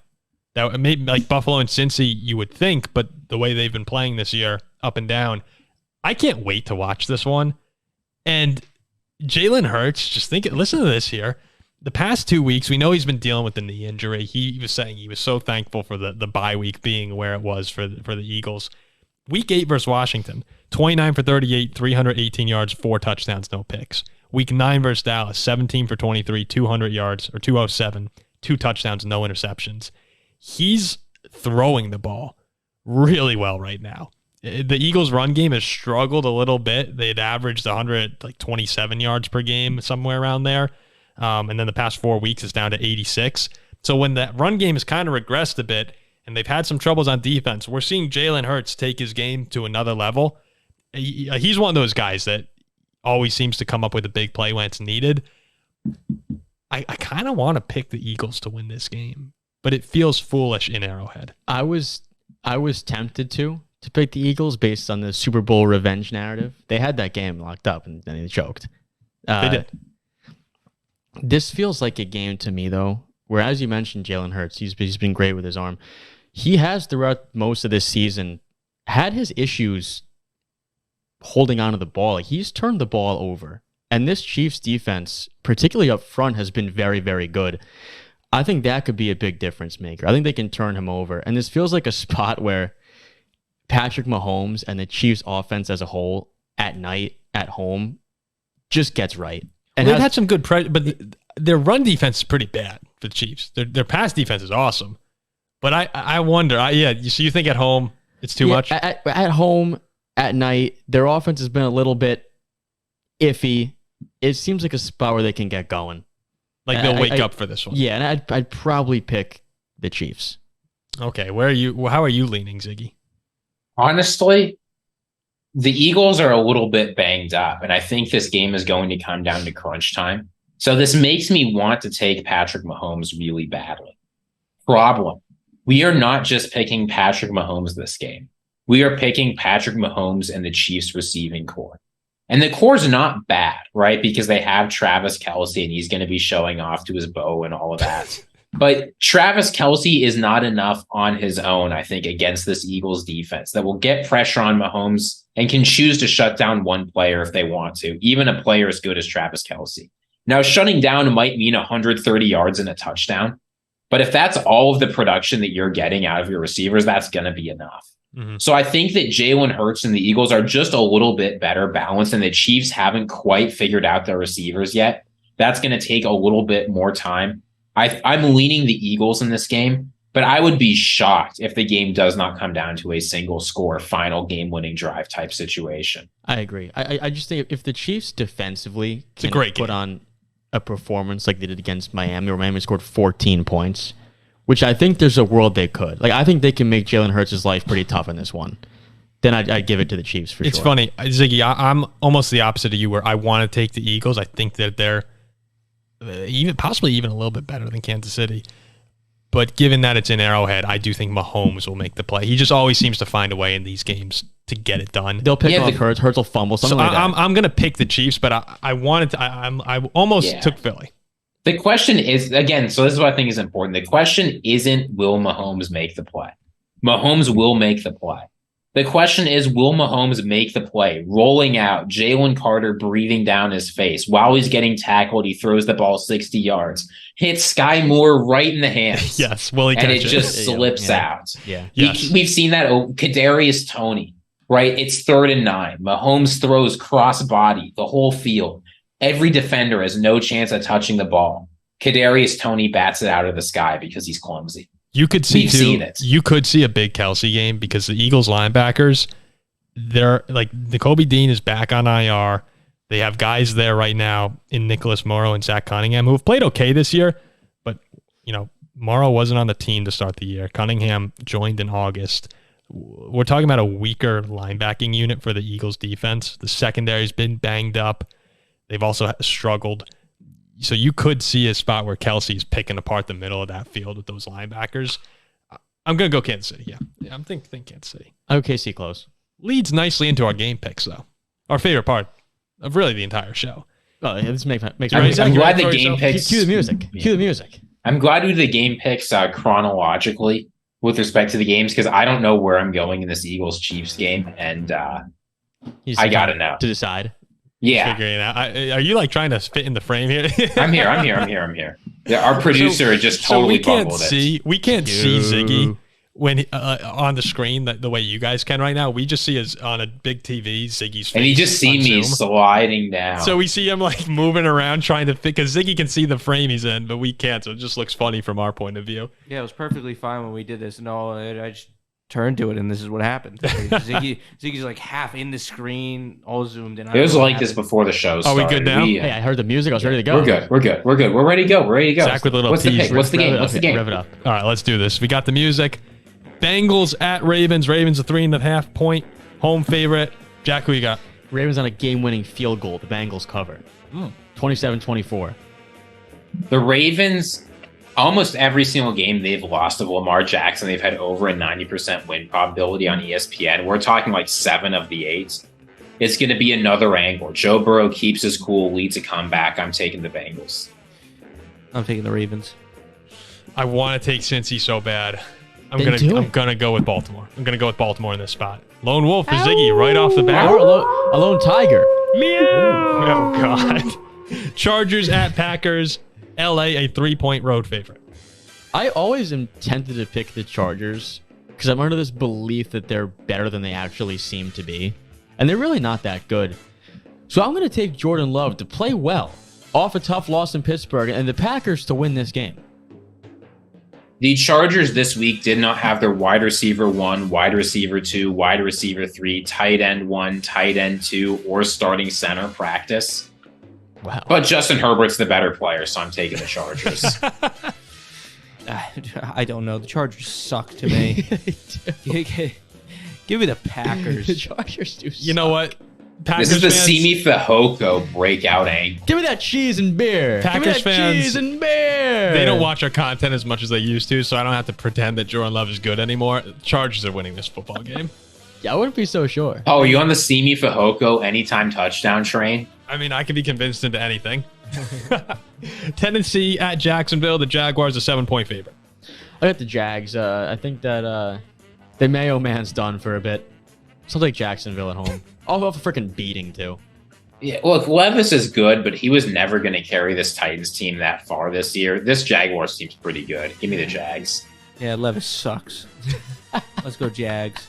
that maybe like Buffalo and Cincy, you would think, but the way they've been playing this year, up and down, I can't wait to watch this one. And Jalen Hurts, listen to this here. The past 2 weeks, we know he's been dealing with the knee injury. He was saying he was so thankful for the bye week being where it was for the Eagles. Week 8 versus Washington, 29 for 38, 318 yards, 4 touchdowns, no picks. Week 9 versus Dallas, 17 for 23, 200 yards, or 207, 2 touchdowns, no interceptions. He's throwing the ball really well right now. The Eagles' run game has struggled a little bit. They had averaged 127 yards per game, somewhere around there. And then the past 4 weeks is down to 86. So when that run game has kind of regressed a bit and they've had some troubles on defense, we're seeing Jalen Hurts take his game to another level. He's one of those guys that always seems to come up with a big play when it's needed. I kind of want to pick the Eagles to win this game, but it feels foolish in Arrowhead. I was tempted to pick the Eagles based on the Super Bowl revenge narrative. They had that game locked up and then they choked. They did. This feels like a game to me, though, where, as you mentioned, Jalen Hurts, he's been great with his arm. He has, throughout most of this season, had his issues holding on to the ball. He's turned the ball over. And this Chiefs defense, particularly up front, has been very, very good. I think that could be a big difference maker. I think they can turn him over. And this feels like a spot where Patrick Mahomes and the Chiefs offense as a whole at night, at home, just gets right. And they've had some good pressure, but their run defense is pretty bad for the Chiefs. Their pass defense is awesome. But I wonder, so you think at home it's too much? At home, at night, their offense has been a little bit iffy. It seems like a spot where they can get going. Like they'll wake up for this one. Yeah, and I'd probably pick the Chiefs. Okay, how are you leaning, Ziggy? Honestly, the Eagles are a little bit banged up, and I think this game is going to come down to crunch time. So this makes me want to take Patrick Mahomes really badly. Problem. We are not just picking Patrick Mahomes this game. We are picking Patrick Mahomes and the Chiefs receiving core. And the core is not bad, right? Because they have Travis Kelce and he's going to be showing off to his bow and all of that. But Travis Kelce is not enough on his own, I think, against this Eagles defense that will get pressure on Mahomes and can choose to shut down one player if they want to, even a player as good as Travis Kelce. Now, shutting down might mean 130 yards and a touchdown. But if that's all of the production that you're getting out of your receivers, that's going to be enough. Mm-hmm. So I think that Jalen Hurts and the Eagles are just a little bit better balanced, and the Chiefs haven't quite figured out their receivers yet. That's going to take a little bit more time. I'm leaning the Eagles in this game, but But I would be shocked if the game does not come down to a single score, final game-winning drive type situation. I agree. I just think if the Chiefs defensively It's a great put game. on a performance like they did against Miami, where Miami scored 14 points, which I think there's a world they could. Like, I think they can make Jalen Hurts' life pretty tough in this one. Then I'd give it to the Chiefs for sure. It's funny, Ziggy. I'm almost the opposite of you, where I want to take the Eagles. I think that they're possibly even a little bit better than Kansas City. But given that it's in Arrowhead, I do think Mahomes will make the play. He just always seems to find a way in these games to get it done. They'll pick off Hurts. Hurts will fumble, something like that. I'm going to pick the Chiefs, but I wanted to. I almost took Philly. The question is, again, so this is what I think is important. The question isn't, will Mahomes make the play? Mahomes will make the play. The question is, will Mahomes make the play? Rolling out, Jalen Carter breathing down his face. While he's getting tackled, he throws the ball 60 yards. Hits Sky Moore right in the hands. Yes, will he catch and it? it just slips out. Yeah. Yes. We've seen that. Kadarius Toney, right? It's 3rd and 9. Mahomes throws cross body, the whole field. Every defender has no chance at touching the ball. Kadarius Toney bats it out of the sky because he's clumsy. You could see We've too. seen it. You could see a big Kelsey game because the Eagles linebackers, they're like Nakobe Dean is back on IR. They have guys there right now in Nicholas Morrow and Zach Cunningham who have played okay this year, but Morrow wasn't on the team to start the year. Cunningham joined in August. We're talking about a weaker linebacking unit for the Eagles defense. The secondary's been banged up. They've also struggled. So you could see a spot where Kelsey's picking apart the middle of that field with those linebackers. I'm going to go Kansas City. Yeah, I'm thinking Kansas City. OKC close. Leads nicely into our game picks, though. Our favorite part of really the entire show. Oh, yeah, this makes I'm glad the game picks. Cue the music. Cue the music. I'm glad we do the game picks chronologically with respect to the games because I don't know where I'm going in this Eagles-Chiefs game, and I got to know. To decide. Yeah. Figuring it out. Are you like trying to fit in the frame here? I'm here. Yeah, our producer just totally bumbled it. We can't see Ziggy when on the screen the way you guys can right now. We just see us on a big TV, Ziggy's face. And you just see me Zoom. sliding down. So we see him like moving around trying to fit because Ziggy can see the frame he's in, but we can't. So it just looks funny from our point of view. Yeah, it was perfectly fine when we did this, and I just turned to it, and this is what happened. Ziggy's like half in the screen, all zoomed in. It was like this before the show started. Are we good now? Hey, I heard the music. I was ready to go. We're good. We're ready to go. Zach with a little What's the tease. pick? What's the game? Rev it up. All right, let's do this. We got the music. Bengals at Ravens. Ravens a 3.5 point home favorite. Jack, who you got? Ravens on a game-winning field goal. The Bengals cover. 27-24. The Ravens, almost every single game they've lost of Lamar Jackson, they've had over a 90% win probability on ESPN. We're talking like 7 of the 8. It's going to be another angle. Joe Burrow keeps his cool, leads a comeback. I'm taking the Bengals. I'm taking the Ravens. I want to take Cincy so bad. I'm Then gonna go with Baltimore. I'm gonna go with Baltimore in this spot. Lone Wolf for Ziggy right off the bat. Or a lone tiger. Meow. Oh God. Chargers at Packers. LA a 3-point road favorite. I always am tempted to pick the Chargers because I'm under this belief that they're better than they actually seem to be. And they're really not that good. So I'm going to take Jordan Love to play well off a tough loss in Pittsburgh and the Packers to win this game. The Chargers this week did not have their wide receiver 1, wide receiver 2, wide receiver 3, tight end 1, tight end 2, or starting center practice. Wow. But Justin Herbert's the better player, so I'm taking the Chargers. I don't know. The Chargers suck to me. Give me the Packers. The Chargers do You know what? Packers This is the fans, Simi Fehoko breakout angle. Give me that cheese and beer. Packers Give me that fans, cheese and beer. They don't watch our content as much as they used to, so I don't have to pretend that Jordan Love is good anymore. Chargers are winning this football game. Yeah, I wouldn't be so sure. Oh, are you on the Simi Fehoko anytime touchdown train? I mean, I can be convinced into anything. Tennessee at Jacksonville. The Jaguars a 7-point favorite. I got the Jags. I think that the Mayo man's done for a bit. So I'll take Jacksonville at home. I'll go for freaking beating, too. Yeah, look, Levis is good, but he was never going to carry this Titans team that far this year. This Jaguars team's pretty good. Give me the Jags. Yeah, Levis sucks. Let's go Jags.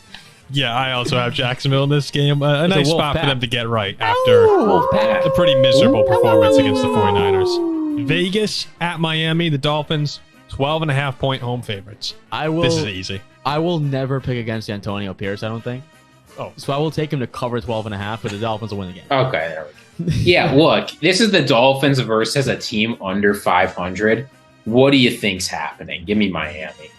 Yeah, I also have Jacksonville in this game. A It's a nice wolf spot pack. for them to get right after Wolfpack. a pretty miserable performance against the 49ers. Vegas at Miami. The Dolphins 12.5-point home favorites. This is easy. I will never pick against Antonio Pierce, I don't think. Oh. So I will take him to cover 12.5, but the Dolphins will win the game. Okay, there we go. Yeah, look, this is the Dolphins versus a team under 500. What do you think's happening? Give me Miami.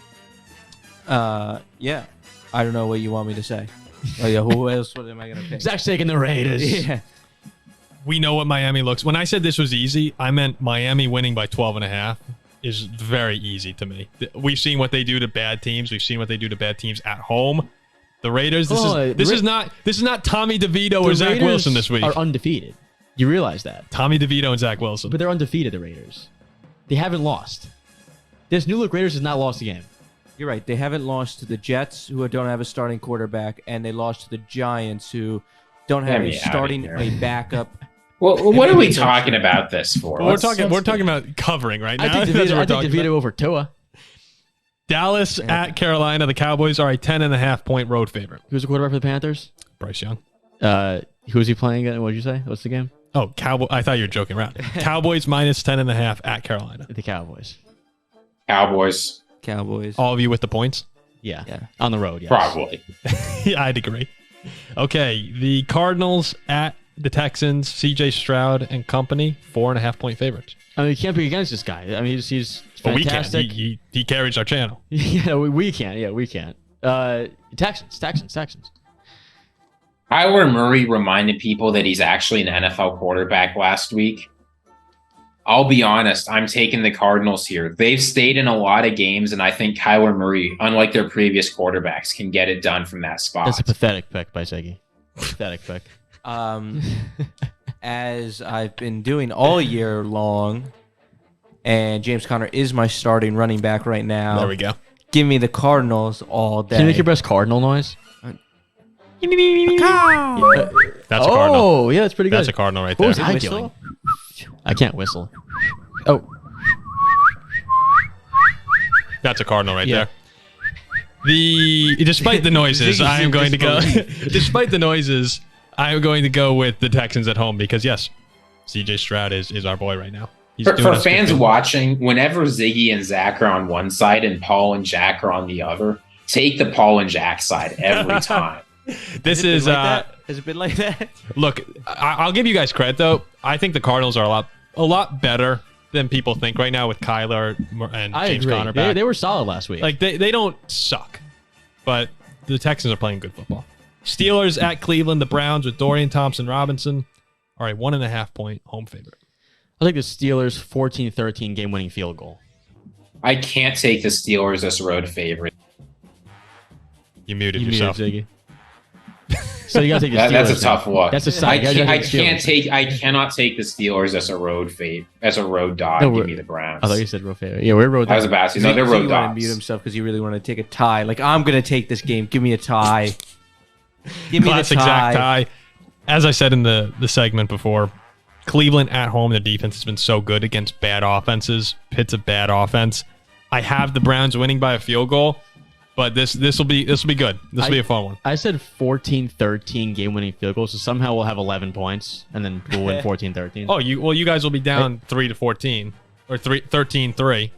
Yeah. I don't know what you want me to say. Oh, yeah, who else? What am I going to pick? Zach's taking the Raiders. Yeah. We know what Miami looks. When I said this was easy, I meant Miami winning by 12.5 is very easy to me. We've seen what they do to bad teams. We've seen what they do to bad teams at home. The Raiders. This is not Tommy DeVito or Zach Wilson this week. Are undefeated. You realize that? Tommy DeVito and Zach Wilson. But they're undefeated. The Raiders. They haven't lost. This New Look Raiders has not lost a game. You're right. They haven't lost to the Jets, who don't have a starting quarterback, and they lost to the Giants, who don't have a backup. Well, what are we talking about this for? Well, we're talking about covering right now. I think DeVito over Tua. Dallas at Carolina. The Cowboys are a 10.5-point road favorite. Who's the quarterback for the Panthers? Bryce Young. Who's he playing again? What did you say? What's the game? Oh, Cowboy. I thought you were joking around. Cowboys minus 10.5 at Carolina. The Cowboys. Cowboys. All of you with the points? Yeah. On the road, yes. Probably. Yeah, I'd agree. Okay, the Cardinals at the Texans, CJ Stroud and company, 4.5-point favorites. I mean, you can't be against this guy. I mean, he's fantastic. But we can. He carries our channel. Yeah, we can't. Yeah, we can't. Texans. Kyler Murray reminded people that he's actually an NFL quarterback last week. I'll be honest, I'm taking the Cardinals here. They've stayed in a lot of games, and I think Kyler Murray, unlike their previous quarterbacks, can get it done from that spot. That's a pathetic pick by Ziggy. Pathetic pick. As I've been doing all year long, and James Conner is my starting running back right now. There we go. Give me the Cardinals all day. Can you make your best Cardinal noise? That's a Cardinal. Oh, yeah, that's pretty good. That's a Cardinal right What was there. I doing? I can't whistle. Oh. That's a Cardinal right there. Despite the noises, I am going to go. Despite the noises, I am going to go with the Texans at home because yes, CJ Stroud is our boy right now. For fans watching, whenever Ziggy and Zach are on one side and Paul and Jack are on the other, take the Paul and Jack side every time. This is has it been like that? Look, I'll give you guys credit though. I think the Cardinals are a lot better than people think right now with Kyler and James Conner back. They were solid last week. Like they don't suck, but the Texans are playing good football. Steelers at Cleveland. The Browns with Dorian Thompson-Robinson are a 1.5-point home favorite. I think the Steelers 14-13 game-winning field goal. I can't take the Steelers as road favorite. You muted yourself. Ziggy. So you gotta take the Steelers. That's a tough look. That's a side. I cannot take the Steelers as a road dog. Give me the Browns. I thought you said road favorite. Yeah, we're road dogs. I was about to say, no, they're road dogs. To dogs. mute himself because you really want to take a tie. Like, I'm going to take this game. Give me a tie. Give me Classic the tie. exact tie. As I said in the segment before, Cleveland at home, the defense has been so good against bad offenses. Pitt's a bad offense. I have the Browns winning by a field goal, but this will be good. This will be a fun one. I said 14-13 game-winning field goal, so somehow we'll have 11 points, and then we'll win 14-13. Oh, you guys will be down 3-14 or 13-3.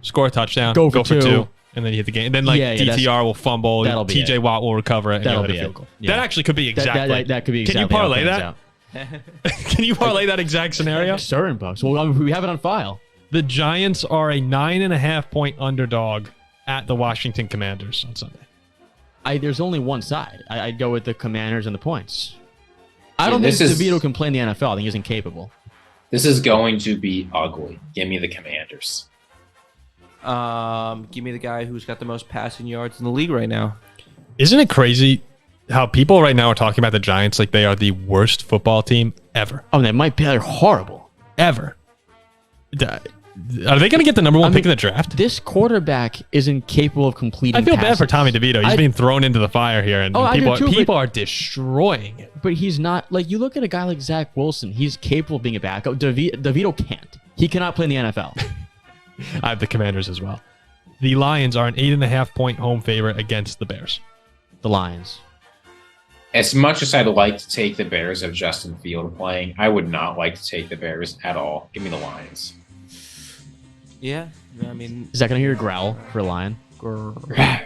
Score a touchdown, go for two. And then you hit the game. And then DTR will fumble. TJ Watt will recover it. That'll be a field goal. Yeah. That actually could be exactly. That could be exactly. Can you parlay that? Can you parlay that exact scenario? Certain bucks. Well, we have it on file. The Giants are a 9.5-point underdog at the Washington Commanders on Sunday. There's only one side. I'd go with the Commanders and the points. I don't think DeVito can play in the NFL. I think he's incapable. This is going to be ugly. Give me the Commanders. Give me the guy who's got the most passing yards in the league right now. Isn't it crazy how people right now are talking about the Giants like they are the worst football team ever? Oh, they might be. They're horrible. Ever. Are they going to get the number one pick in the draft? This quarterback is incapable of completing I feel passes. bad for Tommy DeVito. He's being thrown into the fire here, and people are destroying it. But he's not. Like, you look at a guy like Zach Wilson. He's capable of being a backup. DeVito can't. He cannot play in the NFL. I have the Commanders as well. The Lions are an 8.5-point home favorite against the Bears. The Lions. As much as I'd like to take the Bears of Justin Field playing, I would not like to take the Bears at all. Give me the Lions. Yeah. I mean, Is that going to hear a growl for a lion? grrr.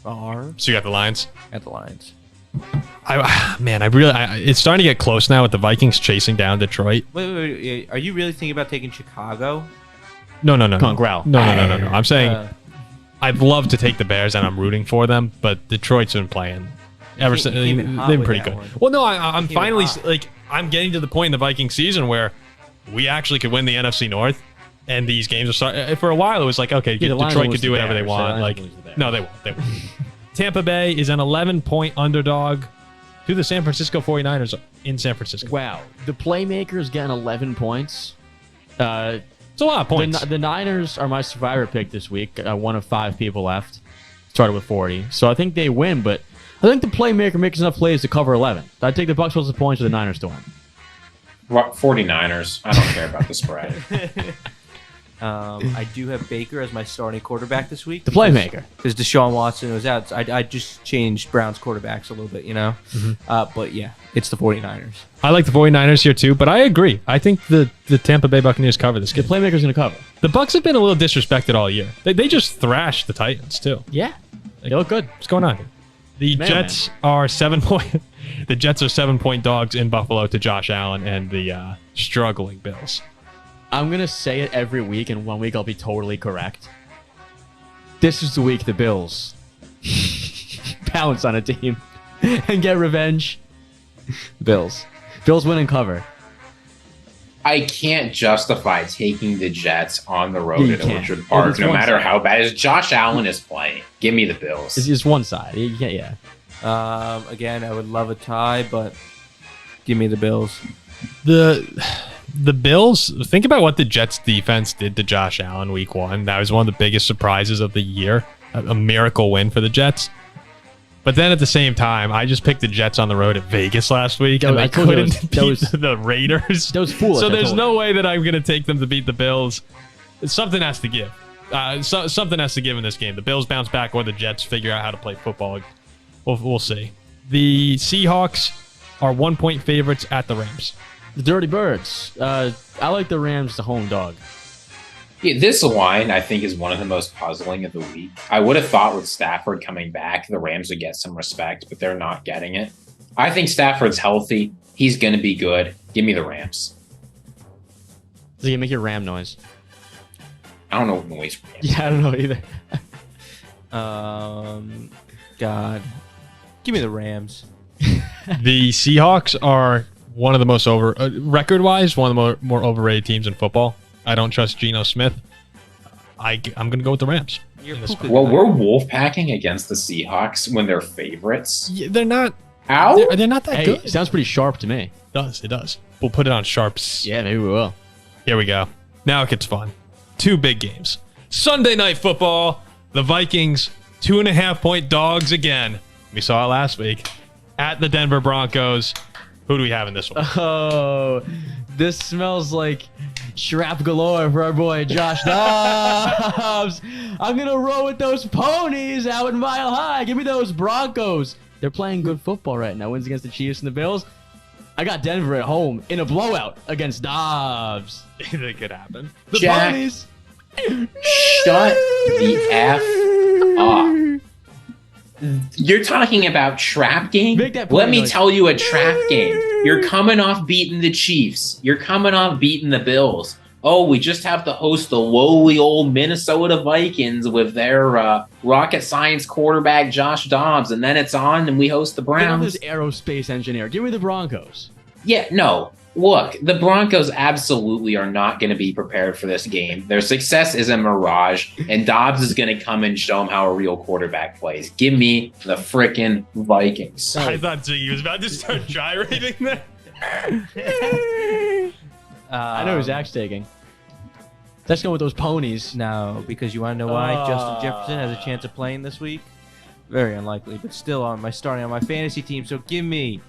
So you got the Lions. At the Lions. It's starting to get close now with the Vikings chasing down Detroit. Wait. Are you really thinking about taking Chicago? No. Come on, growl. No. I'm saying I'd love to take the Bears, and I'm rooting for them, but Detroit's been playing ever since. They've been pretty good. Well, no, I'm finally I'm getting to the point in the Viking season where we actually could win the NFC North, and these games are starting. For a while, it was like, okay, Detroit could do whatever they want. No, they won't. Tampa Bay is an 11-point underdog to the San Francisco 49ers in San Francisco. Wow. The playmakers getting 11 points. It's a lot of points. The Niners are my survivor pick this week. One of 5 people left. Started with 40. So I think they win, but I think the playmaker makes enough plays to cover 11. I'd take the Bucs plus the points with the Niners to win. 49ers. I don't care about the spread. I do have Baker as my starting quarterback this week. The playmaker. Because Deshaun Watson was out. So I just changed Browns quarterbacks a little bit, But yeah, it's the 49ers. I like the 49ers here too, but I agree. I think the Tampa Bay Buccaneers cover this The game. playmaker's going to cover. The Bucs have been a little disrespected all year. They just thrashed the Titans too. Yeah. They look good. What's going on here? The Jets are 7-point. The Jets are 7-point dogs in Buffalo to Josh Allen and the struggling Bills. I'm going to say it every week, and 1 week I'll be totally correct. This is the week the Bills pounce on a team and get revenge. Bills win and cover. I can't justify taking the Jets on the road You at can't. Orchard If Park, it's no one matter side. how bad as Josh Allen is playing. Give me the Bills. It's just one side. You can't, yeah. Again, I would love a tie, but give me the Bills. The Bills, think about what the Jets defense did to Josh Allen week 1. That was one of the biggest surprises of the year. A miracle win for the Jets. But then at the same time, I just picked the Jets on the road at Vegas last week, and I they told you couldn't beat the Raiders. That was foolish. So I there's told no way that I'm going to take them to beat the Bills. Something has to give. Something has to give in this game. The Bills bounce back, or the Jets figure out how to play football. We'll see. The Seahawks are 1-point favorites at the Rams. The Dirty Birds. I like the Rams, the home dog. Yeah, this line, I think, is one of the most puzzling of the week. I would have thought with Stafford coming back, the Rams would get some respect, but they're not getting it. I think Stafford's healthy. He's going to be good. Give me the Rams. So you make your Ram noise. I don't know what noise Rams. Yeah, I don't know either. God. Give me the Rams. The Seahawks are one of the most record-wise, one of the more overrated teams in football. I don't trust Geno Smith. I'm going to go with the Rams. Well, we're wolf-packing against the Seahawks when they're favorites. Yeah, they're not. Ow! They're not that Hey, good. it sounds pretty sharp to me. It does. We'll put it on sharps. Yeah, maybe we will. Here we go. Now it gets fun. 2 big games. Sunday Night Football. The Vikings, 2.5-point dogs again. We saw it last week. At the Denver Broncos. Who do we have in this one? Oh, this smells like shrap galore for our boy Josh Dobbs. I'm going to roll with those ponies out in Mile High. Give me those Broncos. They're playing good football right now. Wins against the Chiefs and the Bills. I got Denver at home in a blowout against Dobbs. That could happen. The Jack. ponies. Shut the F up. You're talking about trap game? Make that Let me noise. tell you a trap game. You're coming off beating the Chiefs. You're coming off beating the Bills. Oh, we just have to host the lowly old Minnesota Vikings with their rocket science quarterback Josh Dobbs, and then it's on and we host the Get on Browns. this aerospace engineer. Give me the Broncos. Yeah, no. Look, the Broncos absolutely are not going to be prepared for this game. Their success is a mirage, and Dobbs is going to come and show them how a real quarterback plays. Give me the frickin' Vikings. I thought Ziggy was about to start gyrating there. I know who Zach's taking. Let's go with those ponies. No, because you want to know why Justin Jefferson has a chance of playing this week? Very unlikely, but still starting on my fantasy team. So give me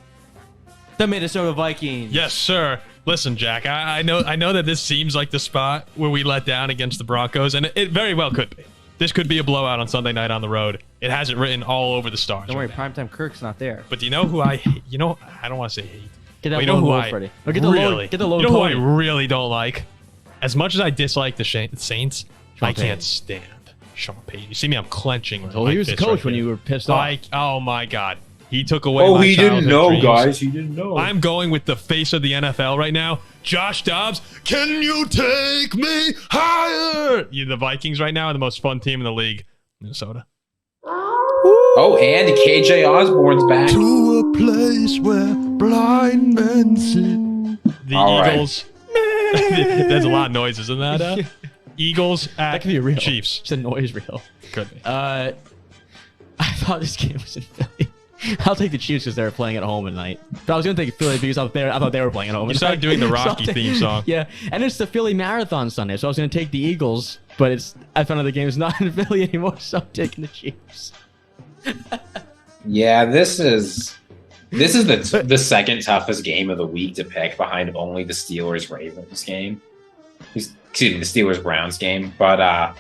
the Minnesota Vikings. Yes, sir. Listen, Jack, I know that this seems like the spot where we let down against the Broncos, and it very well could be. This could be a blowout on Sunday night on the road. It has it written all over the stars. Don't worry, right now. primetime Kirk's not there. But do you know who I hate? You know, I don't want to say hate. Get that But you know lone who wolf I ready. really, Get the lone you know who pony. I really don't like? As much as I dislike the Saints, I Payton. can't stand Sean Payton. You see me? I'm clenching. Well, he was the coach when you were pissed off. Oh my God. He took away Oh, my he didn't childhood know, dreams. guys. He didn't know. I'm going with the face of the NFL right now. Josh Dobbs, can you take me higher? The Vikings right now are the most fun team in the league. Minnesota. Oh, and KJ Osborne's back. To a place where blind men sit. The All right. Eagles. There's a lot of noises in that. Eagles at That could be real. Chiefs. It's a noise reel. Could be. I thought this game was in Philly. I'll take the Chiefs because they were playing at home tonight. But I was going to take Philly because I thought they were playing at home. You started doing the Rocky theme song. Yeah, and it's the Philly Marathon Sunday, so I was going to take the Eagles, but I found out the game is not in Philly anymore, so I'm taking the Chiefs. Yeah, this is the second toughest game of the week to pick, behind only the Steelers Ravens game. Excuse me, the Steelers Browns game. But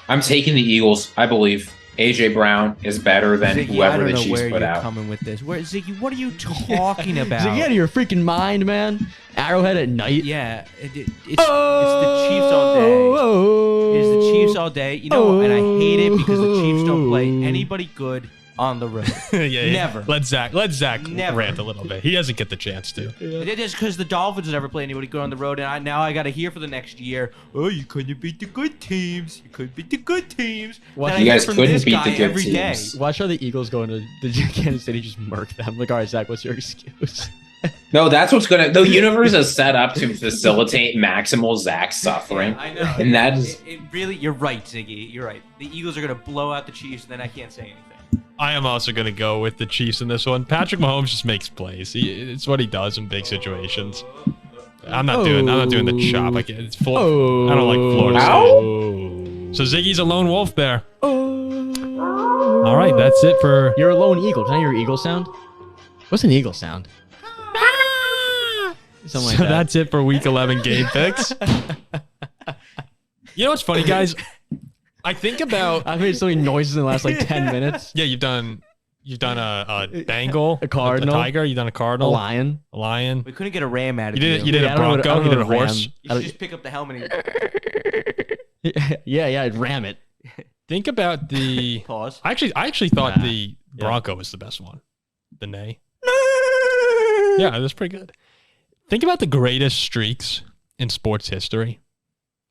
I'm taking the Eagles. I believe AJ Brown is better than Ziggy, I whoever don't the know Chiefs where put you're out. coming with this. Ziggy, what are you talking about? So get out of your freaking mind, man. Arrowhead at night. Yeah, it's the Chiefs all day. It's the Chiefs all day. You know, and I hate it because the Chiefs don't play anybody good on the road. Yeah. Never. Let Zach Never. rant a little bit. He doesn't get the chance to. It is because the Dolphins never play anybody good on the road, and now I got to hear for the next year. Oh, you couldn't beat the good teams. You couldn't beat the good teams. What? That I You hear guys from couldn't this beat the guy good every day. teams. Watch how the Eagles go into the Kansas City, just murk them. Like, all right, Zach, what's your excuse? No, that's what's gonna. The universe is set up to facilitate maximal Zach suffering, I know. and that is. It really, you're right, Ziggy. You're right. The Eagles are going to blow out the Chiefs, and then I can't say anything. I am also going to go with the Chiefs in this one. Patrick Mahomes just makes plays. It's what he does in big situations. I'm not doing the chop. I don't like Florida State. So Ziggy's a lone wolf there. All right, that's it for. You're a lone eagle. Can I hear your eagle sound? What's an eagle sound? Something like So that. that's it for Week 11 game picks. You know what's funny, guys? I think about. I've made so many noises in the last like 10 minutes. Yeah, you've done a Bengal, A cardinal. a tiger. You've done a A cardinal, lion. a lion. We couldn't get a ram out of You you. did Yeah, a I don't know what- bronco. I don't You know did a what a ram- horse. You should just pick up the helmet and Yeah, I'd ram it. Think about the. pause. I actually thought Nah. the bronco was the best one. The neigh. Yeah, that's pretty good. Think about the greatest streaks in sports history.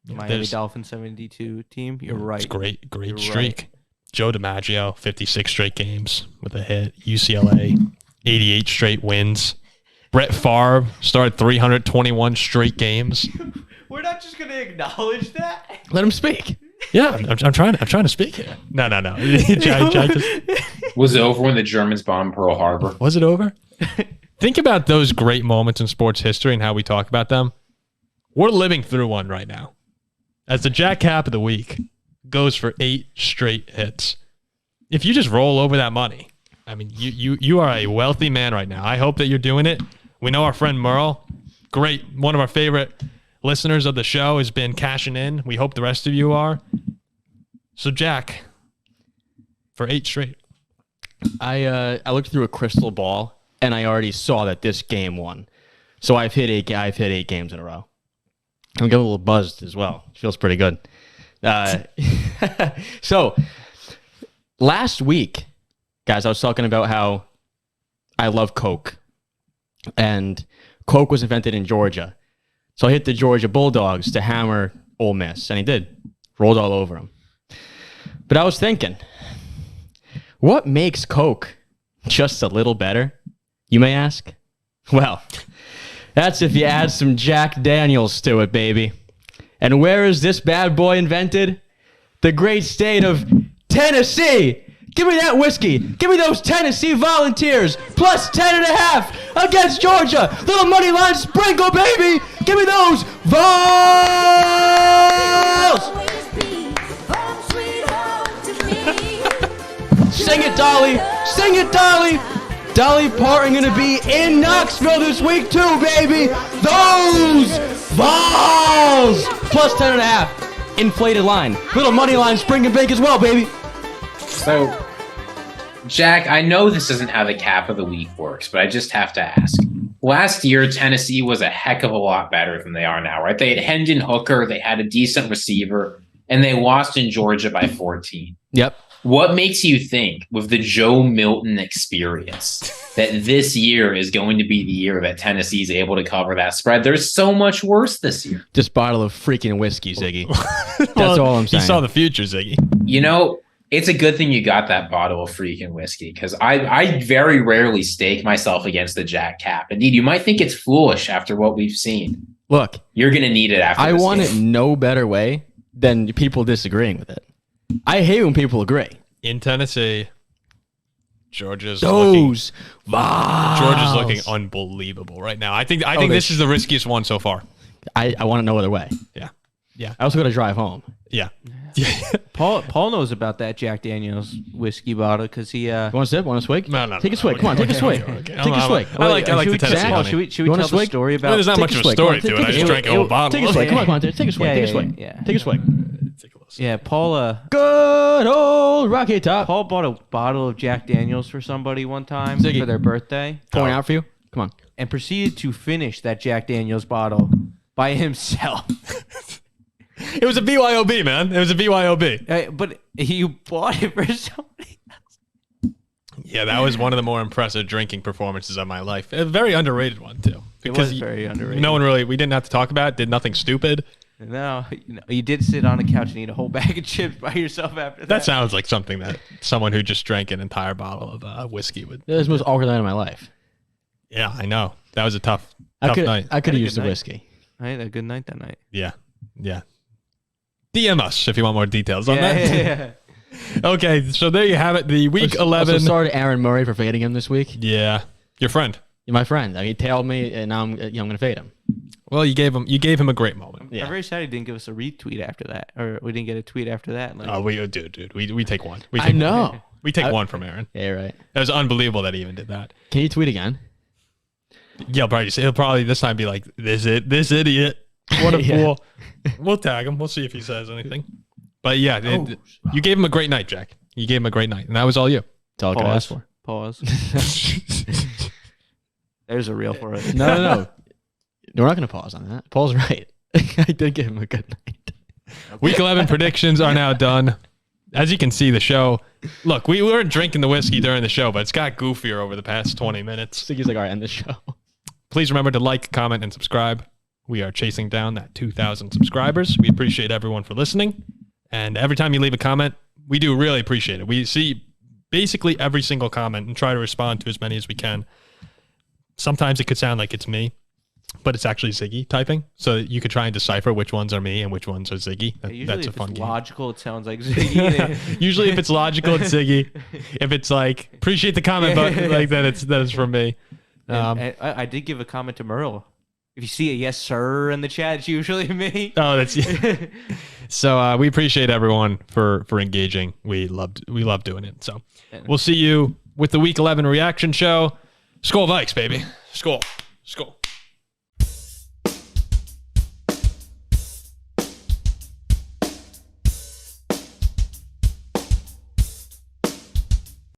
Miami There's- Dolphins 72 team. You're right. It's great You're streak. right. Joe DiMaggio, 56 straight games with a hit. UCLA, 88 straight wins. Brett Favre started 321 straight games. We're not just gonna acknowledge that. Let him speak. Yeah, I'm trying to speak here. No. Jack Was it over when the Germans bombed Pearl Harbor? was it over? Think about those great moments in sports history and how we talk about them. We're living through one right now. As the Jack Cap of the week goes for 8 straight hits. If you just roll over that money, I mean, you are a wealthy man right now. I hope that you're doing it. We know our friend Merle, great, one of our favorite listeners of the show, has been cashing in. We hope the rest of you are. So Jack, for 8 straight. I looked through a crystal ball and I already saw that this game won. So I've hit 8 games in a row. I'm getting a little buzzed as well. Feels pretty good. So last week, guys, I was talking about how I love Coke. And Coke was invented in Georgia. So I hit the Georgia Bulldogs to hammer Ole Miss. And he did. Rolled all over them. But I was thinking, what makes Coke just a little better, you may ask? Well, that's if you add some Jack Daniels to it, baby. And where is this bad boy invented? The great state of Tennessee. Give me that whiskey. Give me those Tennessee Volunteers. Plus 10.5 against Georgia. Little money line sprinkle, baby. Give me those Vols. Sing it, Dolly. Sing it, Dolly. Dolly Parton gonna be in Knoxville this week too, baby. Those Vols. Plus 10.5. Inflated line. Little money line spring and bake as well, baby. So, Jack, I know this isn't how the cap of the week works, but I just have to ask. last year, Tennessee was a heck of a lot better than they are now, right? They had Hendon Hooker, they had a decent receiver, and they lost in Georgia by 14. Yep. What makes you think, with the Joe Milton experience, that this year is going to be the year that Tennessee is able to cover that spread? There's so much worse this year. Just bottle of freaking whiskey, Ziggy. That's all I'm saying. He saw the future, Ziggy. You know, it's a good thing you got that bottle of freaking whiskey, because I very rarely stake myself against the Jack Cap. Indeed, you might think it's foolish after what we've seen. Look, you're going to need it after I this want game. it no better way than people disagreeing with it. I hate when people agree. In Tennessee, Georgia's looking unbelievable right now. I think this is the riskiest one so far. I want to know other way. Yeah. I also got to drive home. Yeah. Paul knows about that Jack Daniels whiskey bottle because he. You want a sip? Want a swig? No. Take a swig. Come on, take a swig. Okay. Take a swig. I like the Tennessee Paul, honey. should we tell the story about? Well, there's not much of a story to it. I just drank a whole bottle. Take a swig. Come on, take a swig. Take a swig. Yeah. Take a swig. Yeah, Paul. Good old Rocky Top. Paul bought a bottle of Jack Daniels for somebody one time Ziggy. for their birthday. Pouring out for you. Come on. And proceeded to finish that Jack Daniels bottle by himself. It was a BYOB, man. It was a BYOB. But you bought it for somebody else. Yeah, that was one of the more impressive drinking performances of my life. A very underrated one, too. It was very underrated. We didn't have to talk about it, did nothing stupid. No, you did sit on a couch and eat a whole bag of chips by yourself after that. That sounds like something that someone who just drank an entire bottle of whiskey would. That was the most awkward night of my life. Yeah, I know. That was a tough night. I could have a used good the night. whiskey. I had a good night that night. Yeah. DM us if you want more details on that. Yeah. Okay, so there you have it. The week 11. Also, sorry to Aaron Murray for fading him this week. Yeah, your friend. You're my friend. He tailed me, and now I'm going to fade him. Well, you gave him a great moment. Yeah. I'm very sad he didn't give us a retweet after that, or we didn't get a tweet after that. Like, Oh, we take one. I know. We take one from Aaron. Yeah, right. That was unbelievable that he even did that. Can you tweet again? Yeah, he'll probably this time be like, this idiot. What a fool. We'll tag him. We'll see if he says anything. But yeah, you gave him a great night, Jack. You gave him a great night, and that was all you. That's all I could ask for. Pause. There's a reel for it. No. We're not going to pause on that. Paul's right. I did give him a good night. Week 11 predictions are now done. As you can see, the show. Look, we weren't drinking the whiskey during the show, but it's got goofier over the past 20 minutes. Ziggy's like, all right, end the show. Please remember to like, comment, and subscribe. We are chasing down that 2,000 subscribers. We appreciate everyone for listening. And every time you leave a comment, we do really appreciate it. We see basically every single comment and try to respond to as many as we can. Sometimes it could sound like it's me, but it's actually Ziggy typing. So you could try and decipher which ones are me and which ones are Ziggy. Usually That's a if fun it's game. logical, it sounds like Ziggy. Usually if it's logical, it's Ziggy. If it's like, appreciate the comment, but like that it's from me. And I did give a comment to Merle. If you see a yes sir in the chat, it's usually me. Oh, that's So we appreciate everyone for engaging. We love doing it. So we'll see you with the Week 11 reaction show. Skol Vikes, baby. Skol.